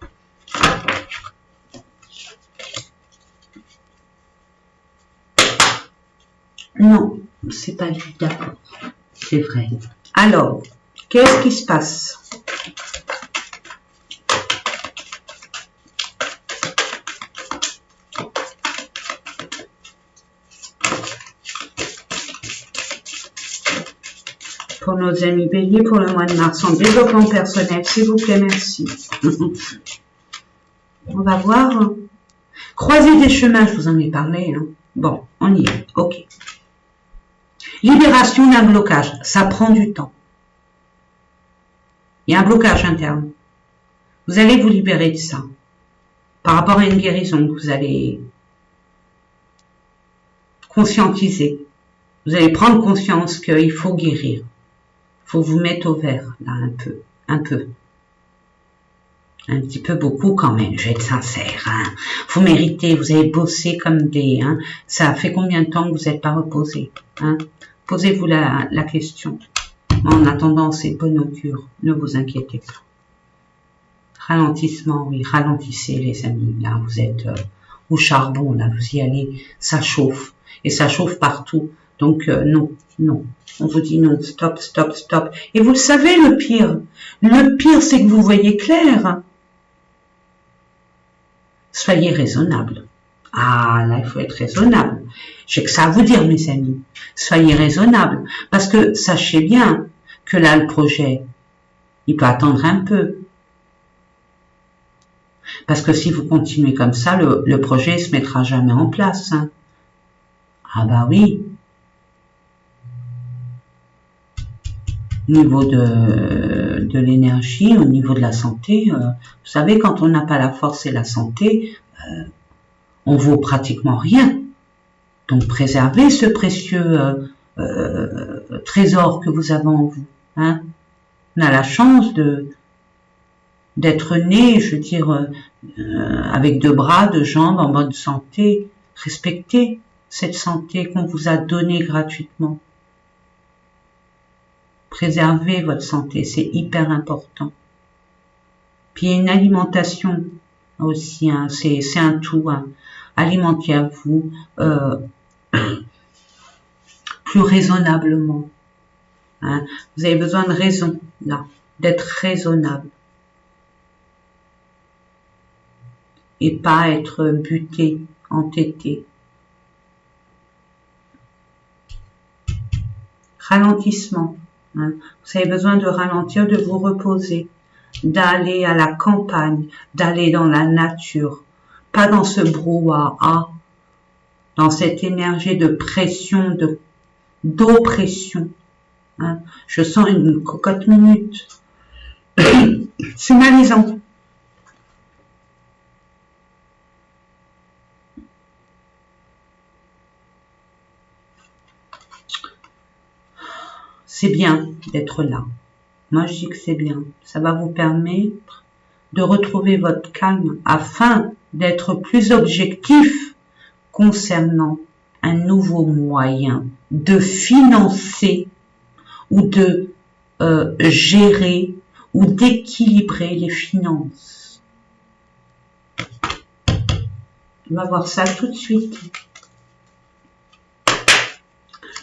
Non, c'est pas lui, d'accord. C'est vrai. Alors, qu'est-ce qui se passe? Pour nos amis béliers, pour le mois de mars, en développement personnel, s'il vous plaît, merci. On va voir. Croiser des chemins, je vous en ai parlé. Hein. Bon, on y est, ok. Libération d'un blocage, ça prend du temps. Il y a un blocage interne. Vous allez vous libérer de ça. Par rapport à une guérison que vous allez conscientiser. Vous allez prendre conscience qu'il faut guérir. Il faut vous mettre au vert, là, un peu. Un petit peu beaucoup quand même, je vais être sincère. Hein. Vous méritez, vous avez bossé comme des... Hein. Ça fait combien de temps que vous n'êtes pas reposé hein. Posez-vous la question. En attendant, c'est bon augure, ne vous inquiétez pas. Ralentissement, oui, ralentissez les amis. Là, vous êtes au charbon, là, vous y allez, ça chauffe. Et ça chauffe partout. Donc, non. On vous dit non, stop. Et vous le savez, le pire. Le pire, c'est que vous voyez clair. Soyez raisonnable. Ah, là, il faut être raisonnable. J'ai que ça à vous dire, mes amis. Soyez raisonnable. Parce que sachez bien que là, le projet, il peut attendre un peu. Parce que si vous continuez comme ça, le projet ne se mettra jamais en place. Hein. Ah bah oui. Au niveau de l'énergie, au niveau de la santé, vous savez, quand on n'a pas la force et la santé, on vaut pratiquement rien. Donc préservez ce précieux trésor que vous avez en vous. Hein. On a la chance d'être né, je veux dire, avec 2 bras, 2 jambes, en bonne santé. Respectez cette santé qu'on vous a donnée gratuitement. Préservez votre santé, c'est hyper important. Puis il y a une alimentation aussi, hein, c'est un tout. Hein. Alimentez-vous plus raisonnablement. Hein. Vous avez besoin de raison, là. d'être raisonnable et pas être buté, entêté. Ralentissement. Hein. Vous avez besoin de ralentir, de vous reposer, d'aller à la campagne, d'aller dans la nature, pas dans ce brouhaha, dans cette énergie de pression, d'oppression. Hein. Je sens une cocotte minute. C'est malaisant. C'est bien d'être là. Moi, je dis que c'est bien. Ça va vous permettre de retrouver votre calme afin d'être plus objectif concernant un nouveau moyen de financer ou de gérer ou d'équilibrer les finances. On va voir ça tout de suite.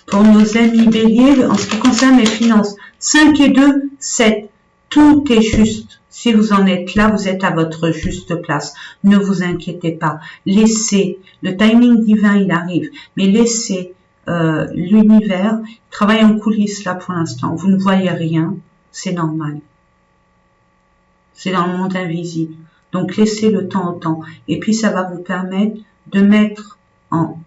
Pour nos amis béliers, en ce qui concerne les finances, 5 et 2, 7, tout est juste. Si vous en êtes là, vous êtes à votre juste place. Ne vous inquiétez pas. Laissez, le timing divin, il arrive, mais laissez l'univers travailler en coulisses là pour l'instant. Vous ne voyez rien, c'est normal. C'est dans le monde invisible. Donc laissez le temps au temps. Et puis ça va vous permettre de mettre en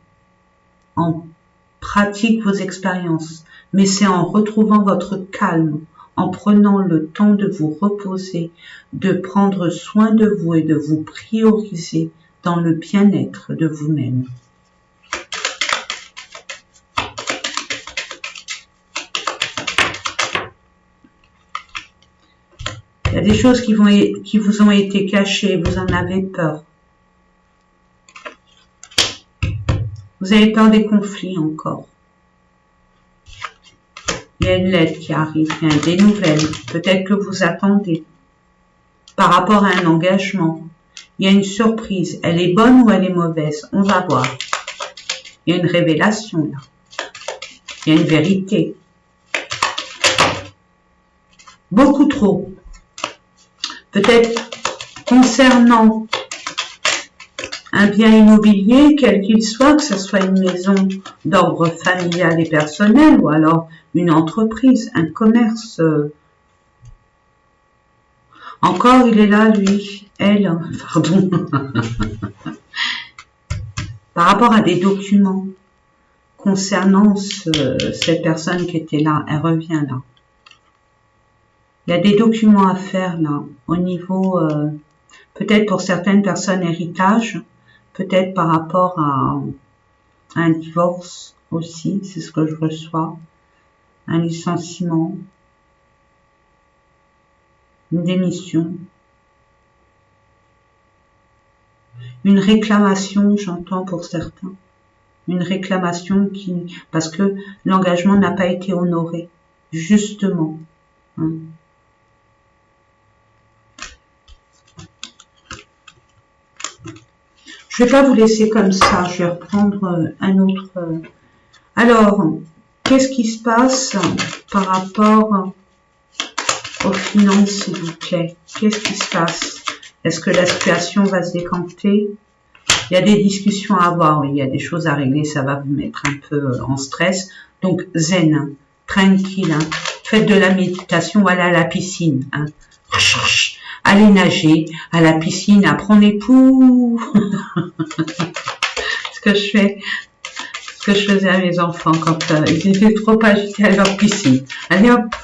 pratique vos expériences. Mais c'est en retrouvant votre calme, en prenant le temps de vous reposer, de prendre soin de vous et de vous prioriser dans le bien-être de vous-même. Il y a des choses qui vous ont été cachées, vous en avez peur. Vous avez peur des conflits encore. Il y a une lettre qui arrive, il y a des nouvelles, peut-être que vous attendez. Par rapport à un engagement, il y a une surprise. Elle est bonne ou elle est mauvaise? On va voir. Il y a une révélation là. Il y a une vérité. Beaucoup trop. Peut-être concernant un bien immobilier, quel qu'il soit, que ce soit une maison d'ordre familial et personnel, ou alors une entreprise, un commerce. Encore, il est là, lui, elle, pardon. Par rapport à des documents concernant cette personne qui était là, elle revient là. Il y a des documents à faire là, au niveau, peut-être pour certaines personnes, héritage, peut-être par rapport à un divorce aussi, c'est ce que je reçois, un licenciement, une démission, une réclamation, j'entends pour certains, une réclamation parce que l'engagement n'a pas été honoré, justement. Hein. Je vais pas vous laisser comme ça, je vais reprendre un autre. Alors, qu'est-ce qui se passe par rapport aux finances, s'il vous plaît? Qu'est-ce qui se passe? Est-ce que la situation va se décanter? Il y a des discussions à avoir, oui, il y a des choses à régler, ça va vous mettre un peu en stress. Donc, zen, tranquille, hein. Faites de la méditation ou allez à la piscine. Hein. Allez nager à la piscine, apprendre les poux. Ce que je faisais à mes enfants quand ils étaient trop agités à leur piscine. Allez hop,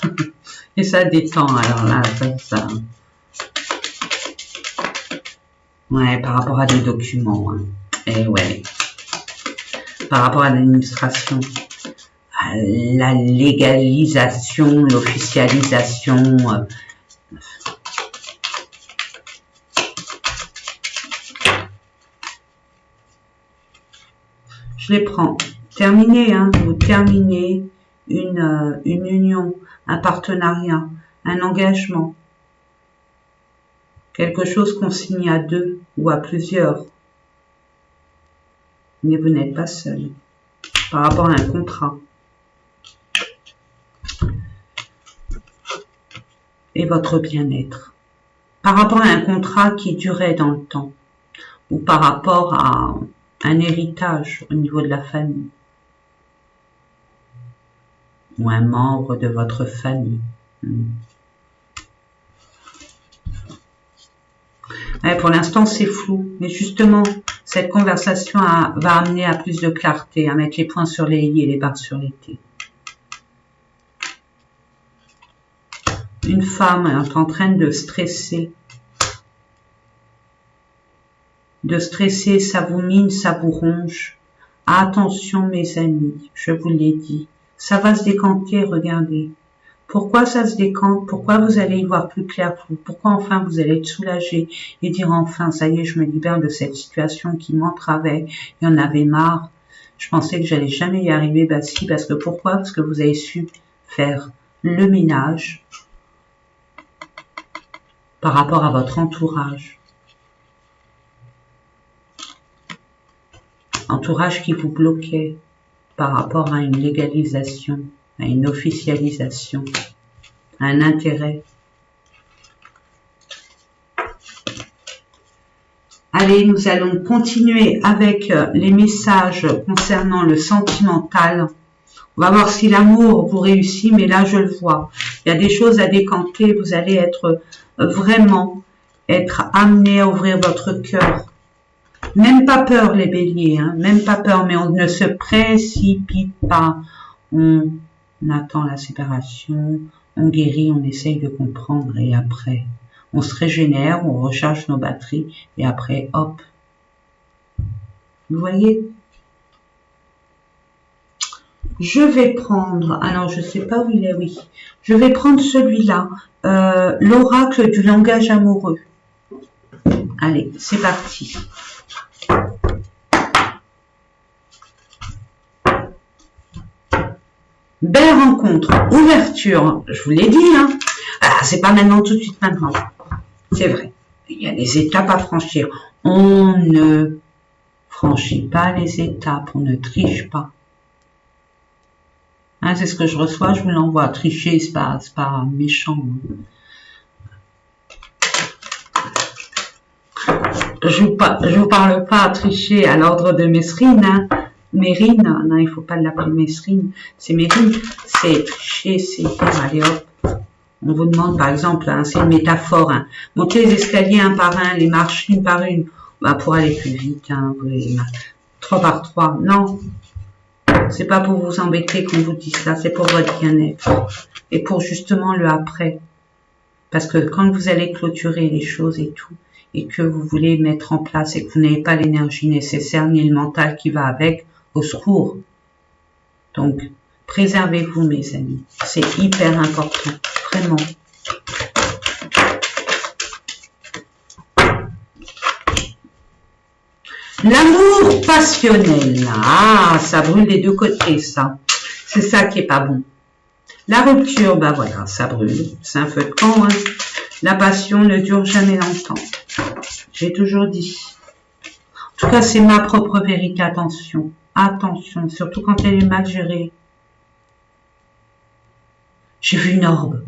et ça détend. Alors là, ça. Ouais, par rapport à des documents. Hein. Et ouais, par rapport à l'administration, à la légalisation, l'officialisation. Je les prends. Terminez, hein, vous terminez une union, un partenariat, un engagement. Quelque chose qu'on signe à deux ou à plusieurs. Mais vous n'êtes pas seul. Par rapport à un contrat. et votre bien-être. Par rapport à un contrat qui durait dans le temps, ou par rapport à un héritage au niveau de la famille, ou un membre de votre famille. Ouais, pour l'instant, c'est flou, mais justement, cette conversation va amener à plus de clarté, à mettre les points sur les i et les barres sur les t. Une femme est en train de stresser. Ça vous mine, ça vous ronge. Attention mes amis, je vous l'ai dit. Ça va se décanter, regardez. Pourquoi ça se décante? Pourquoi vous allez y voir plus clair? Pourquoi enfin vous allez être soulagé et dire enfin, ça y est, je me libère de cette situation qui m'entravait, il y en avait marre. Je pensais que j'allais jamais y arriver. Bah si, parce que pourquoi? Parce que vous avez su faire le ménage par rapport à votre entourage. Entourage qui vous bloquait par rapport à une légalisation, à une officialisation, à un intérêt. Allez, nous allons continuer avec les messages concernant le sentimental. On va voir si l'amour vous réussit, mais là je le vois. Il y a des choses à décanter, vous allez être vraiment amené à ouvrir votre cœur. Même pas peur les béliers, hein, même pas peur, mais on ne se précipite pas. On attend la séparation, on guérit, on essaye de comprendre et après, on se régénère, on recharge nos batteries et après, hop. Vous voyez? Je vais prendre, alors je sais pas où il est, oui. Je vais prendre celui-là, l'oracle du langage amoureux. Allez, c'est parti. Belle rencontre, ouverture, je vous l'ai dit, hein. Ah, c'est pas maintenant, tout de suite maintenant. C'est vrai, il y a des étapes à franchir. On ne franchit pas les étapes, on ne triche pas. Hein, c'est ce que je reçois, je vous l'envoie. Tricher, c'est pas méchant. Je vous parle pas à tricher à l'ordre de Mesrine, hein. Mérine, non, il faut pas l'appeler Mesrine, c'est Mérine, c'est tricher, c'est dire, allez hop, on vous demande par exemple, hein, c'est une métaphore, hein, monter les escaliers un par un, les marches une par une, bah, pour aller plus vite, hein, vous les 3 par 3, non, c'est pas pour vous embêter qu'on vous dit ça, c'est pour votre bien-être, et pour justement le après, parce que quand vous allez clôturer les choses et tout, et que vous voulez mettre en place et que vous n'avez pas l'énergie nécessaire ni le mental qui va avec, au secours. Donc, préservez-vous, mes amis. C'est hyper important, vraiment. L'amour passionnel. Ah, ça brûle des deux côtés, ça. C'est ça qui est pas bon. La rupture, bah voilà, ça brûle. C'est un feu de camp, hein. La passion ne dure jamais longtemps. J'ai toujours dit. En tout cas, c'est ma propre vérité. Attention. Attention, surtout quand elle est mal gérée. J'ai vu une orbe.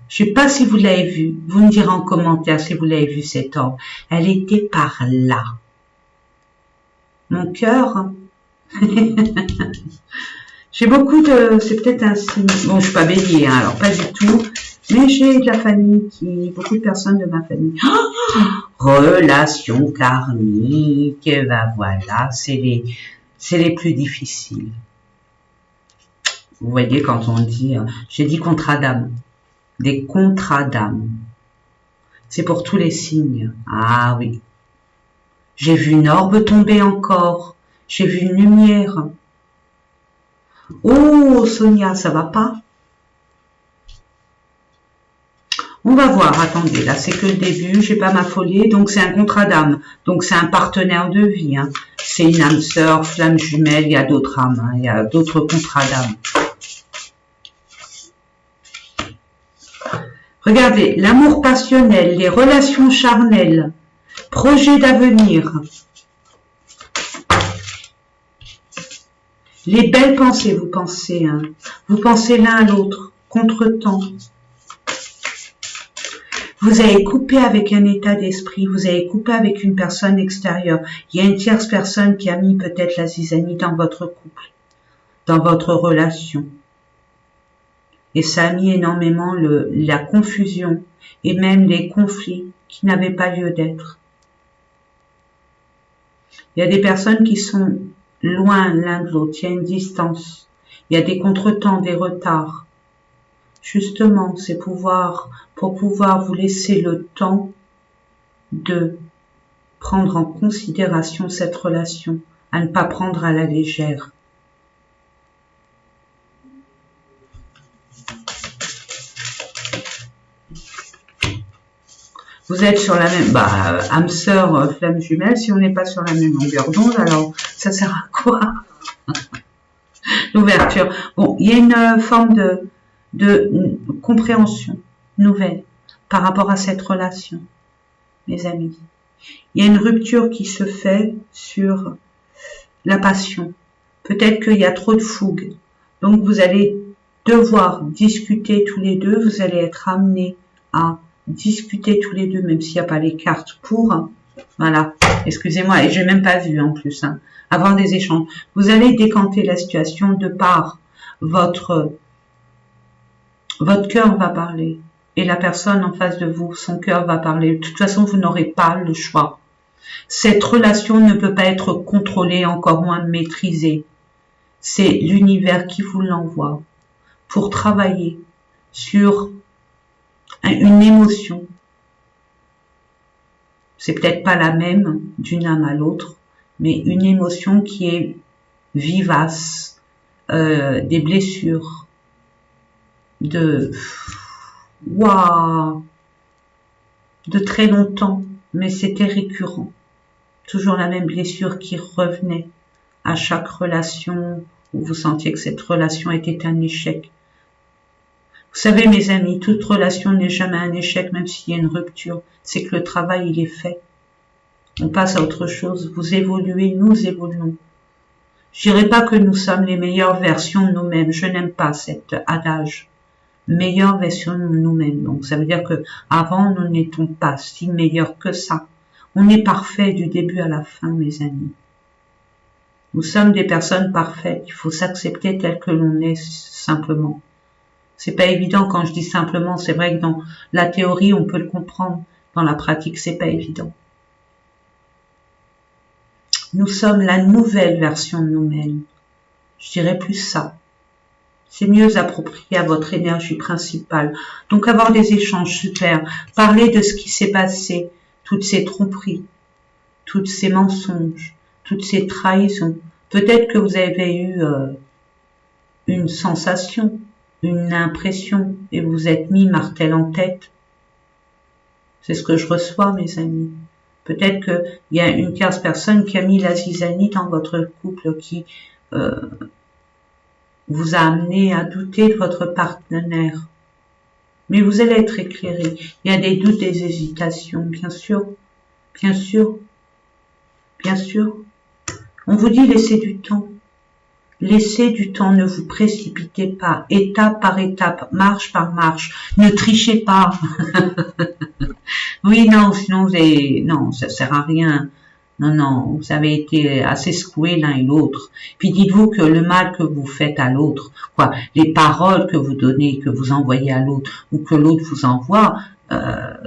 Je ne sais pas si vous l'avez vue. Vous me direz en commentaire si vous l'avez vue, cette orbe. Elle était par là. Mon cœur. J'ai beaucoup de... C'est peut-être un signe. Bon, je suis pas bélier, hein, alors pas du tout. Mais j'ai de la famille beaucoup de personnes de ma famille. Relations karmiques, ben voilà, c'est les plus difficiles. Vous voyez, quand on dit, j'ai dit contrat d'âme, des contrats d'âme. C'est pour tous les signes. Ah oui. J'ai vu une orbe tomber encore. J'ai vu une lumière. Oh, Sonia, ça va pas? On va voir, attendez, là c'est que le début, j'ai pas m'affoler, donc c'est un contrat d'âme, donc c'est un partenaire de vie, hein. C'est une âme sœur, flamme jumelle, il y a d'autres âmes, hein. Il y a d'autres contrats d'âme. Regardez, l'amour passionnel, les relations charnelles, projet d'avenir, les belles pensées, vous pensez, hein. Vous pensez l'un à l'autre. contretemps. Vous avez coupé avec un état d'esprit, vous avez coupé avec une personne extérieure. Il y a une tierce personne qui a mis peut-être la zizanie dans votre couple, dans votre relation. Et ça a mis énormément la confusion et même des conflits qui n'avaient pas lieu d'être. Il y a des personnes qui sont loin l'un de l'autre, il y a une distance, il y a des contretemps, des retards. Justement, c'est pour pouvoir vous laisser le temps de prendre en considération cette relation, à ne pas prendre à la légère. Vous êtes sur la même, âme sœur, flamme jumelle, si on n'est pas sur la même longueur d'onde, alors ça sert à quoi? L'ouverture. Bon, il y a une forme de compréhension nouvelle par rapport à cette relation, mes amis. Il y a une rupture qui se fait sur la passion. Peut-être qu'il y a trop de fougue. Donc vous allez devoir discuter tous les deux, vous allez être amenés à discuter tous les deux, même s'il n'y a pas les cartes pour. Voilà, excusez-moi, et j'ai même pas vu en plus, avoir des échanges. Vous allez décanter la situation de par votre cœur va parler. Et la personne en face de vous, son cœur va parler. De toute façon, vous n'aurez pas le choix. Cette relation ne peut pas être contrôlée, encore moins maîtrisée. C'est l'univers qui vous l'envoie pour travailler sur une émotion. C'est peut-être pas la même d'une âme à l'autre, mais une émotion qui est vivace, des blessures, de très longtemps, mais c'était récurrent. Toujours la même blessure qui revenait à chaque relation où vous sentiez que cette relation était un échec. Vous savez, mes amis, toute relation n'est jamais un échec, même s'il y a une rupture. C'est que le travail, il est fait. On passe à autre chose. Vous évoluez, nous évoluons. Je dirais pas que nous sommes les meilleures versions de nous-mêmes. Je n'aime pas cet adage. Meilleure version de nous-mêmes. Donc, ça veut dire que avant, nous n'étions pas si meilleurs que ça. On est parfait du début à la fin, mes amis. Nous sommes des personnes parfaites. Il faut s'accepter tel que l'on est, simplement. C'est pas évident quand je dis simplement, c'est vrai que dans la théorie, on peut le comprendre. Dans la pratique, c'est pas évident. Nous sommes la nouvelle version de nous-mêmes. Je dirais plus ça. C'est mieux approprié à votre énergie principale. Donc avoir des échanges super, parler de ce qui s'est passé, toutes ces tromperies, tous ces mensonges, toutes ces trahisons. Peut-être que vous avez eu une sensation, une impression, et vous êtes mis martel en tête. C'est ce que je reçois, mes amis. Peut-être qu'il y a une tierce personne qui a mis la zizanie dans votre couple, qui vous a amené à douter de votre partenaire. Mais vous allez être éclairé. Il y a des doutes, des hésitations, bien sûr. Bien sûr. Bien sûr. On vous dit laissez du temps. Laissez du temps, ne vous précipitez pas, étape par étape, marche par marche, ne trichez pas. Oui, non, sinon non, ça sert à rien. Non, vous avez été assez secoués l'un et l'autre. Puis dites-vous que le mal que vous faites à l'autre, les paroles que vous donnez, que vous envoyez à l'autre, ou que l'autre vous envoie,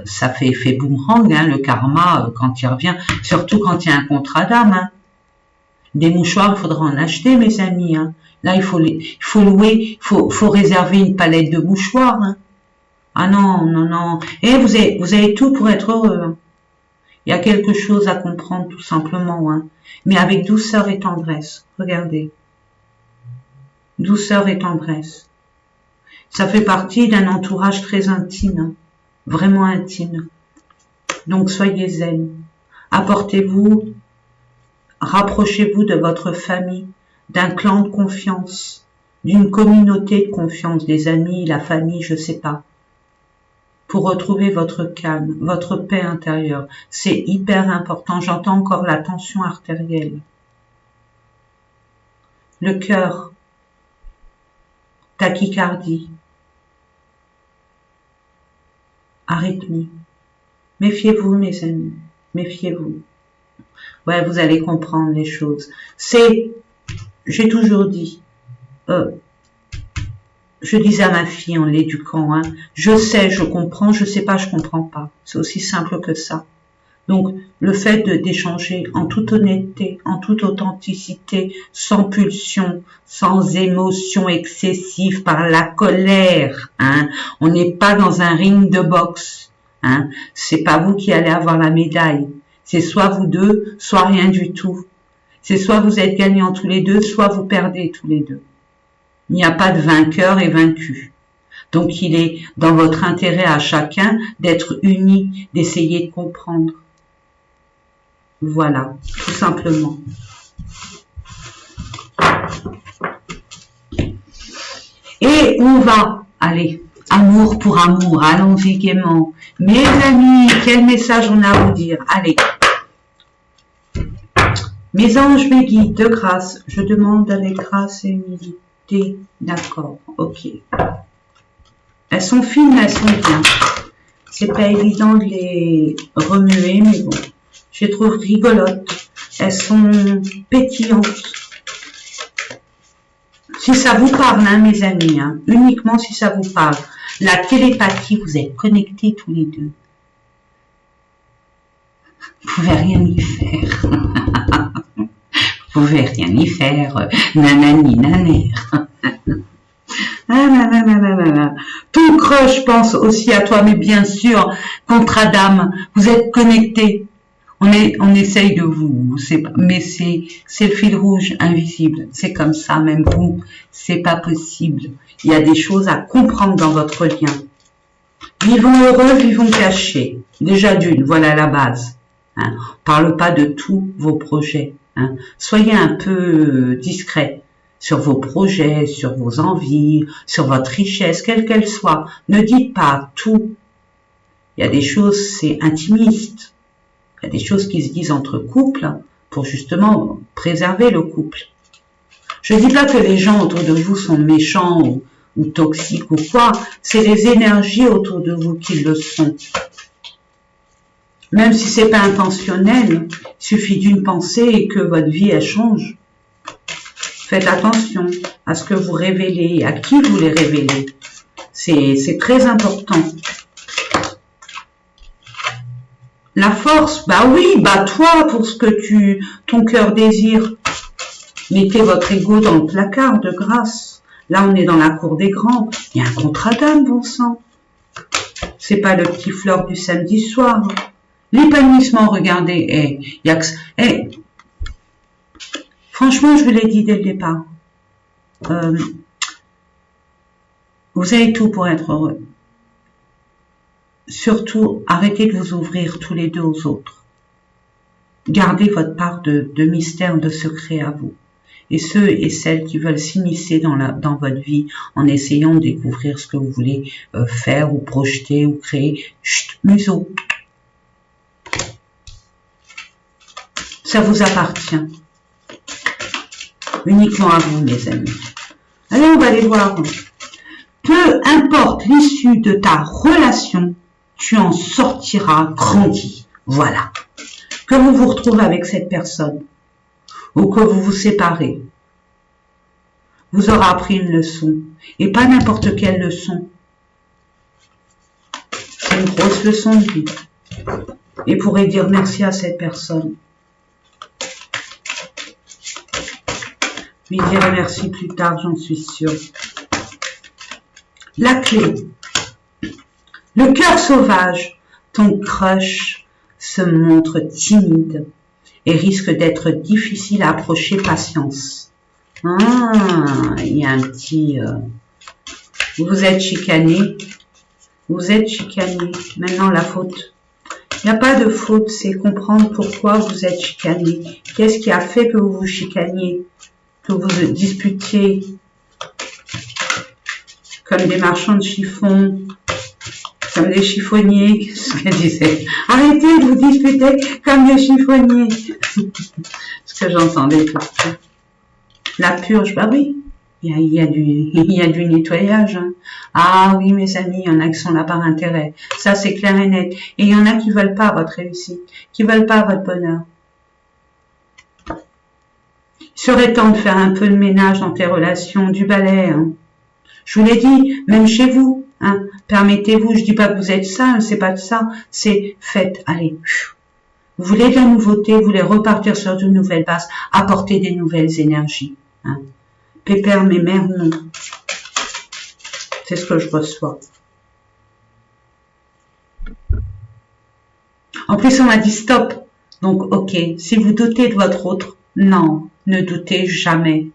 ça fait effet boomerang, le karma, quand il revient, surtout quand il y a un contrat d'âme, Des mouchoirs, il faudra en acheter, mes amis. Là, il faut louer, faut réserver une palette de mouchoirs. Ah non. Et vous avez tout pour être heureux. Il y a quelque chose à comprendre, tout simplement. Mais avec douceur et tendresse. Regardez. Douceur et tendresse. Ça fait partie d'un entourage très intime. Vraiment intime. Donc, soyez zen. Apportez-vous. Rapprochez-vous de votre famille, d'un clan de confiance, d'une communauté de confiance, des amis, la famille, je sais pas, pour retrouver votre calme, votre paix intérieure. C'est hyper important. J'entends encore la tension artérielle. Le cœur, tachycardie, arythmie. Méfiez-vous, mes amis, méfiez-vous. Ouais, vous allez comprendre les choses. J'ai toujours dit, je disais à ma fille en l'éduquant, hein, je sais, je comprends, je sais pas, je comprends pas. C'est aussi simple que ça. Donc, le fait d'échanger en toute honnêteté, en toute authenticité, sans pulsion, sans émotion excessive par la colère, hein. On n'est pas dans un ring de boxe, hein. C'est pas vous qui allez avoir la médaille. C'est soit vous deux, soit rien du tout. C'est soit vous êtes gagnants tous les deux, soit vous perdez tous les deux. Il n'y a pas de vainqueur et vaincu. Donc, il est dans votre intérêt à chacun d'être unis, d'essayer de comprendre. Voilà, tout simplement. Et on va, allez, amour pour amour, allons-y gaiement. Mes amis, quel message on a à vous dire? Allez. Mes anges, mes guides, de grâce, je demande avec grâce et humilité. D'accord, ok. Elles sont fines, mais elles sont bien. C'est pas évident de les remuer, mais bon. Je les trouve rigolotes. Elles sont pétillantes. Si ça vous parle, hein, mes amis, hein, uniquement si ça vous parle. La télépathie, vous êtes connectés tous les deux. Vous pouvez rien y faire. Vous pouvez rien y faire. Nanani, naner. Ton crush pense aussi à toi, mais bien sûr, contre Adam, vous êtes connectés. On essaye de vous, mais c'est le fil rouge invisible. C'est comme ça, même vous, c'est pas possible. Il y a des choses à comprendre dans votre lien. Vivons heureux, vivons cachés. Déjà d'une, voilà la base. Hein. On parle pas de tous vos projets. Hein. Soyez un peu discret sur vos projets, sur vos envies, sur votre richesse, quelle qu'elle soit. Ne dites pas tout. Il y a des choses, c'est intimiste. Il y a des choses qui se disent entre couples pour justement préserver le couple. Je ne dis pas que les gens autour de vous sont méchants ou toxiques ou quoi. C'est les énergies autour de vous qui le sont. Même si c'est pas intentionnel, il suffit d'une pensée et que votre vie elle change. Faites attention à ce que vous révélez, à qui vous les révélez. C'est très important. La force, bah oui, bats-toi pour ce que ton cœur désire. Mettez votre ego dans le placard de grâce. Là, on est dans la cour des grands. Il y a un contrat d'âme, bon sang. C'est pas le petit flirt du samedi soir. L'épanouissement, regardez, franchement, je vous l'ai dit dès le départ. Vous avez tout pour être heureux. Surtout, arrêtez de vous ouvrir tous les deux aux autres. Gardez votre part de mystère, de secret à vous. Et ceux et celles qui veulent s'immiscer dans votre vie en essayant de découvrir ce que vous voulez faire ou projeter ou créer, chut, museau. Ça vous appartient. Uniquement à vous, mes amis. Allez, on va aller voir. Peu importe l'issue de ta relation, tu en sortiras grandi. Voilà. Que vous vous retrouvez avec cette personne ou que vous vous séparez, vous aurez appris une leçon. Et pas n'importe quelle leçon. C'est une grosse leçon de vie. Et vous pourrez dire merci à cette personne. Lui dire merci plus tard, j'en suis sûre. La clé. Le cœur sauvage, ton crush se montre timide et risque d'être difficile à approcher. Patience. Ah, il y a un petit... vous êtes chicané. Vous êtes chicané. Maintenant, la faute. Il n'y a pas de faute, c'est comprendre pourquoi vous êtes chicané. Qu'est-ce qui a fait que vous vous chicaniez, que vous vous disputiez comme des marchands de chiffons, comme des chiffonniers, ce qu'elle disait. Arrêtez de vous disputer comme des chiffonniers. Ce que j'entendais tout. La purge, bah oui. il y a du nettoyage. Hein. Ah oui, mes amis, il y en a qui sont là par intérêt. Ça, c'est clair et net. Et il y en a qui veulent pas votre réussite, qui veulent pas votre bonheur. Il serait temps de faire un peu de ménage dans tes relations, du balai. Hein. Je vous l'ai dit, même chez vous. Hein. Permettez-vous, je dis pas que vous êtes sale, c'est pas de ça. C'est faites, allez. Vous voulez de la nouveauté, vous voulez repartir sur de nouvelles bases, apporter des nouvelles énergies. Hein. Pépère, mes mères, non. C'est ce que je reçois. En plus, on m'a dit stop. Donc, ok, si vous doutez de votre autre, non, ne doutez jamais.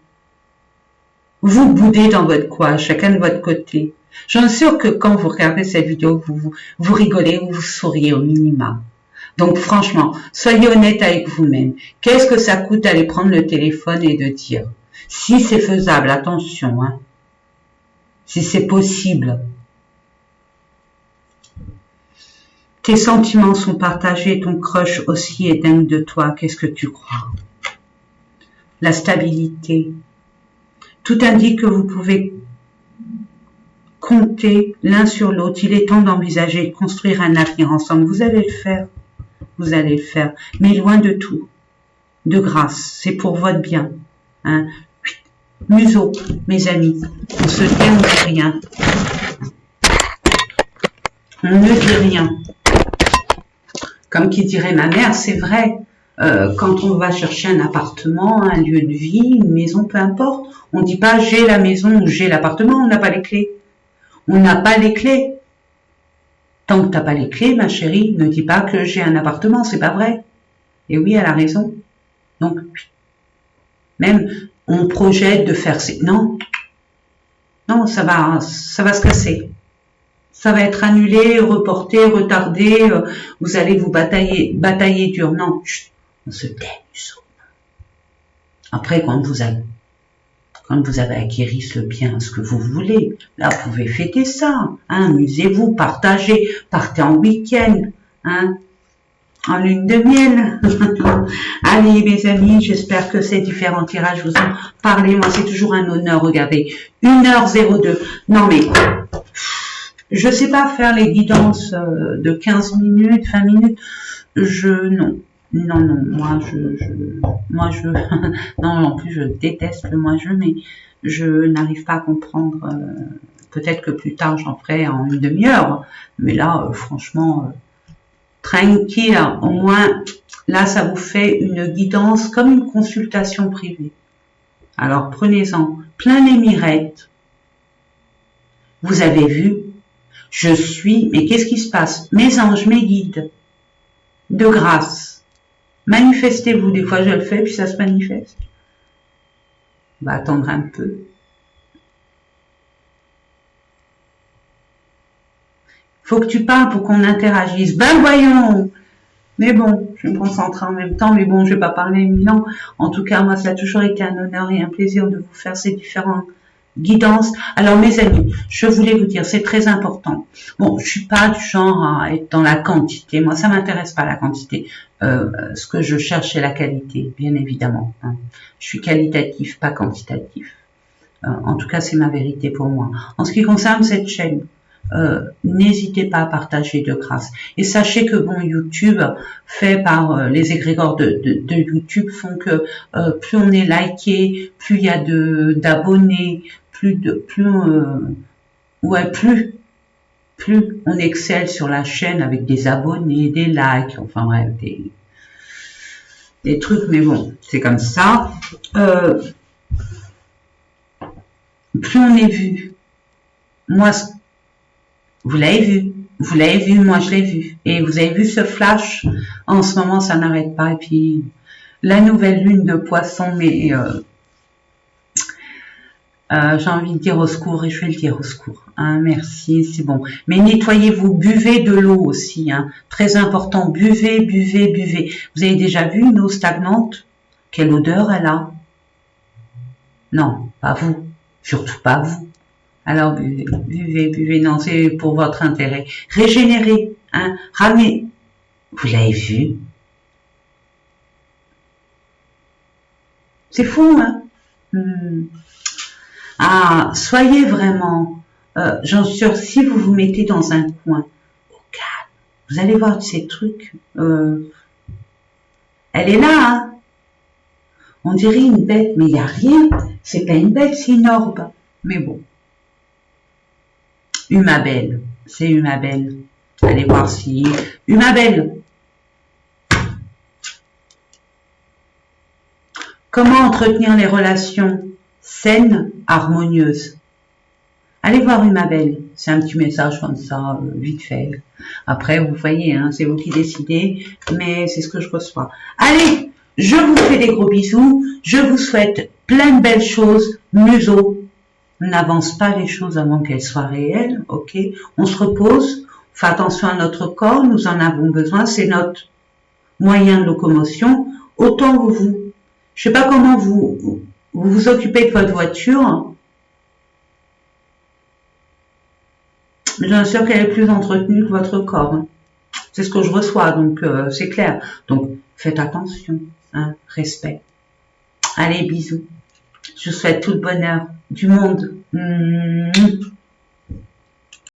Vous boudez dans votre coin, chacun de votre côté. J'en suis sûre que quand vous regardez cette vidéo, vous rigolez ou vous souriez au minimum. Donc, franchement, soyez honnête avec vous-même. Qu'est-ce que ça coûte d'aller prendre le téléphone et de dire, si c'est faisable, attention, hein, si c'est possible. Tes sentiments sont partagés, ton crush aussi est dingue de toi. Qu'est-ce que tu crois? La stabilité. Tout indique que vous pouvez compter l'un sur l'autre. Il est temps d'envisager de construire un avenir ensemble. Vous allez le faire. Vous allez le faire. Mais loin de tout. De grâce. C'est pour votre bien. Hein. Museau, mes amis. On se tait, on ne dit rien. On ne dit rien. Comme qui dirait ma mère, c'est vrai. Quand on va chercher un appartement, un lieu de vie, une maison, peu importe, on ne dit pas j'ai la maison ou j'ai l'appartement, on n'a pas les clés. On n'a pas les clés. Tant que tu n'as pas les clés, ma chérie, ne dis pas que j'ai un appartement, c'est pas vrai. Et oui, elle a raison. Donc, même on projette de faire non, non, ça va se casser. Ça va être annulé, reporté, retardé. Vous allez vous batailler dur. Non, chut, on se tait du son. Après, quand vous avez acquéri ce bien, ce que vous voulez, là, vous pouvez fêter ça. Hein, amusez-vous, partagez, partez en week-end, hein, en lune de miel. Allez, mes amis, j'espère que ces différents tirages vous ont parlé. Moi, c'est toujours un honneur. Regardez, 1h02. Non, mais je sais pas faire les guidances de 15 minutes, 20 minutes. Non, moi je, non, en plus je déteste le moi je, mais je n'arrive pas à comprendre, peut-être que plus tard j'en ferai en une demi-heure, mais là, franchement, tranquille, au moins, là, ça vous fait une guidance comme une consultation privée. Alors, prenez-en plein les mirettes. Vous avez vu, mais qu'est-ce qui se passe? Mes anges, mes guides, de grâce. Manifestez-vous, des fois je le fais, puis ça se manifeste. On va attendre un peu. Faut que tu parles pour qu'on interagisse. Ben voyons. Mais bon, je vais me concentrer en même temps, mais bon, je vais pas parler 1000 ans. En tout cas, moi, ça a toujours été un honneur et un plaisir de vous faire ces différentes guidances. Alors, mes amis, je voulais vous dire, c'est très important. Bon, je suis pas du genre à être dans la quantité. Moi, ça m'intéresse pas la quantité. Ce que je cherche, c'est la qualité, bien évidemment. Hein. Je suis qualitatif, pas quantitatif. En tout cas, c'est ma vérité pour moi. En ce qui concerne cette chaîne, n'hésitez pas à partager de grâce. Et sachez que bon, YouTube, fait par les égrégores de YouTube, font que plus on est liké, plus il y a d'abonnés, plus on excelle sur la chaîne avec des abonnés, des likes, enfin bref, des trucs, mais bon, c'est comme ça. Plus on est vu. Moi, vous l'avez vu, moi je l'ai vu. Et vous avez vu ce flash, en ce moment ça n'arrête pas. Et puis la nouvelle lune de Poisson, mais j'ai envie de dire au secours, et je vais le dire au secours. Hein, merci, c'est bon. Mais nettoyez-vous, buvez de l'eau aussi. Hein, très important, buvez, buvez, buvez. Vous avez déjà vu une eau stagnante? Quelle odeur elle a? Non, pas vous. Surtout pas vous. Alors buvez, buvez, buvez. Non, c'est pour votre intérêt. Régénérez, hein, ramenez. Vous l'avez vu? C'est fou, hein? Ah, soyez vraiment, j'en suis sûre, si vous vous mettez dans un coin, au calme, vous allez voir ces trucs, elle est là, hein. On dirait une bête, mais il n'y a rien. C'est pas une bête, c'est une orbe. Mais bon. Humabelle. C'est Humabelle. Allez voir si... Humabelle. Comment entretenir les relations saines, harmonieuses? Allez voir Humabelle. C'est un petit message comme ça, vite fait. Après, vous voyez, hein, c'est vous qui décidez, mais c'est ce que je reçois. Allez, je vous fais des gros bisous. Je vous souhaite plein de belles choses. Museau, on n'avance pas les choses avant qu'elles soient réelles, ok? On se repose, on fait attention à notre corps, nous en avons besoin, c'est notre moyen de locomotion. Autant je sais pas comment vous occupez de votre voiture, mais j'en suis sûre qu'elle est plus entretenue que votre corps. Hein. C'est ce que je reçois, donc c'est clair. Donc faites attention, hein, respect. Allez, bisous. Je vous souhaite tout le bonheur du monde.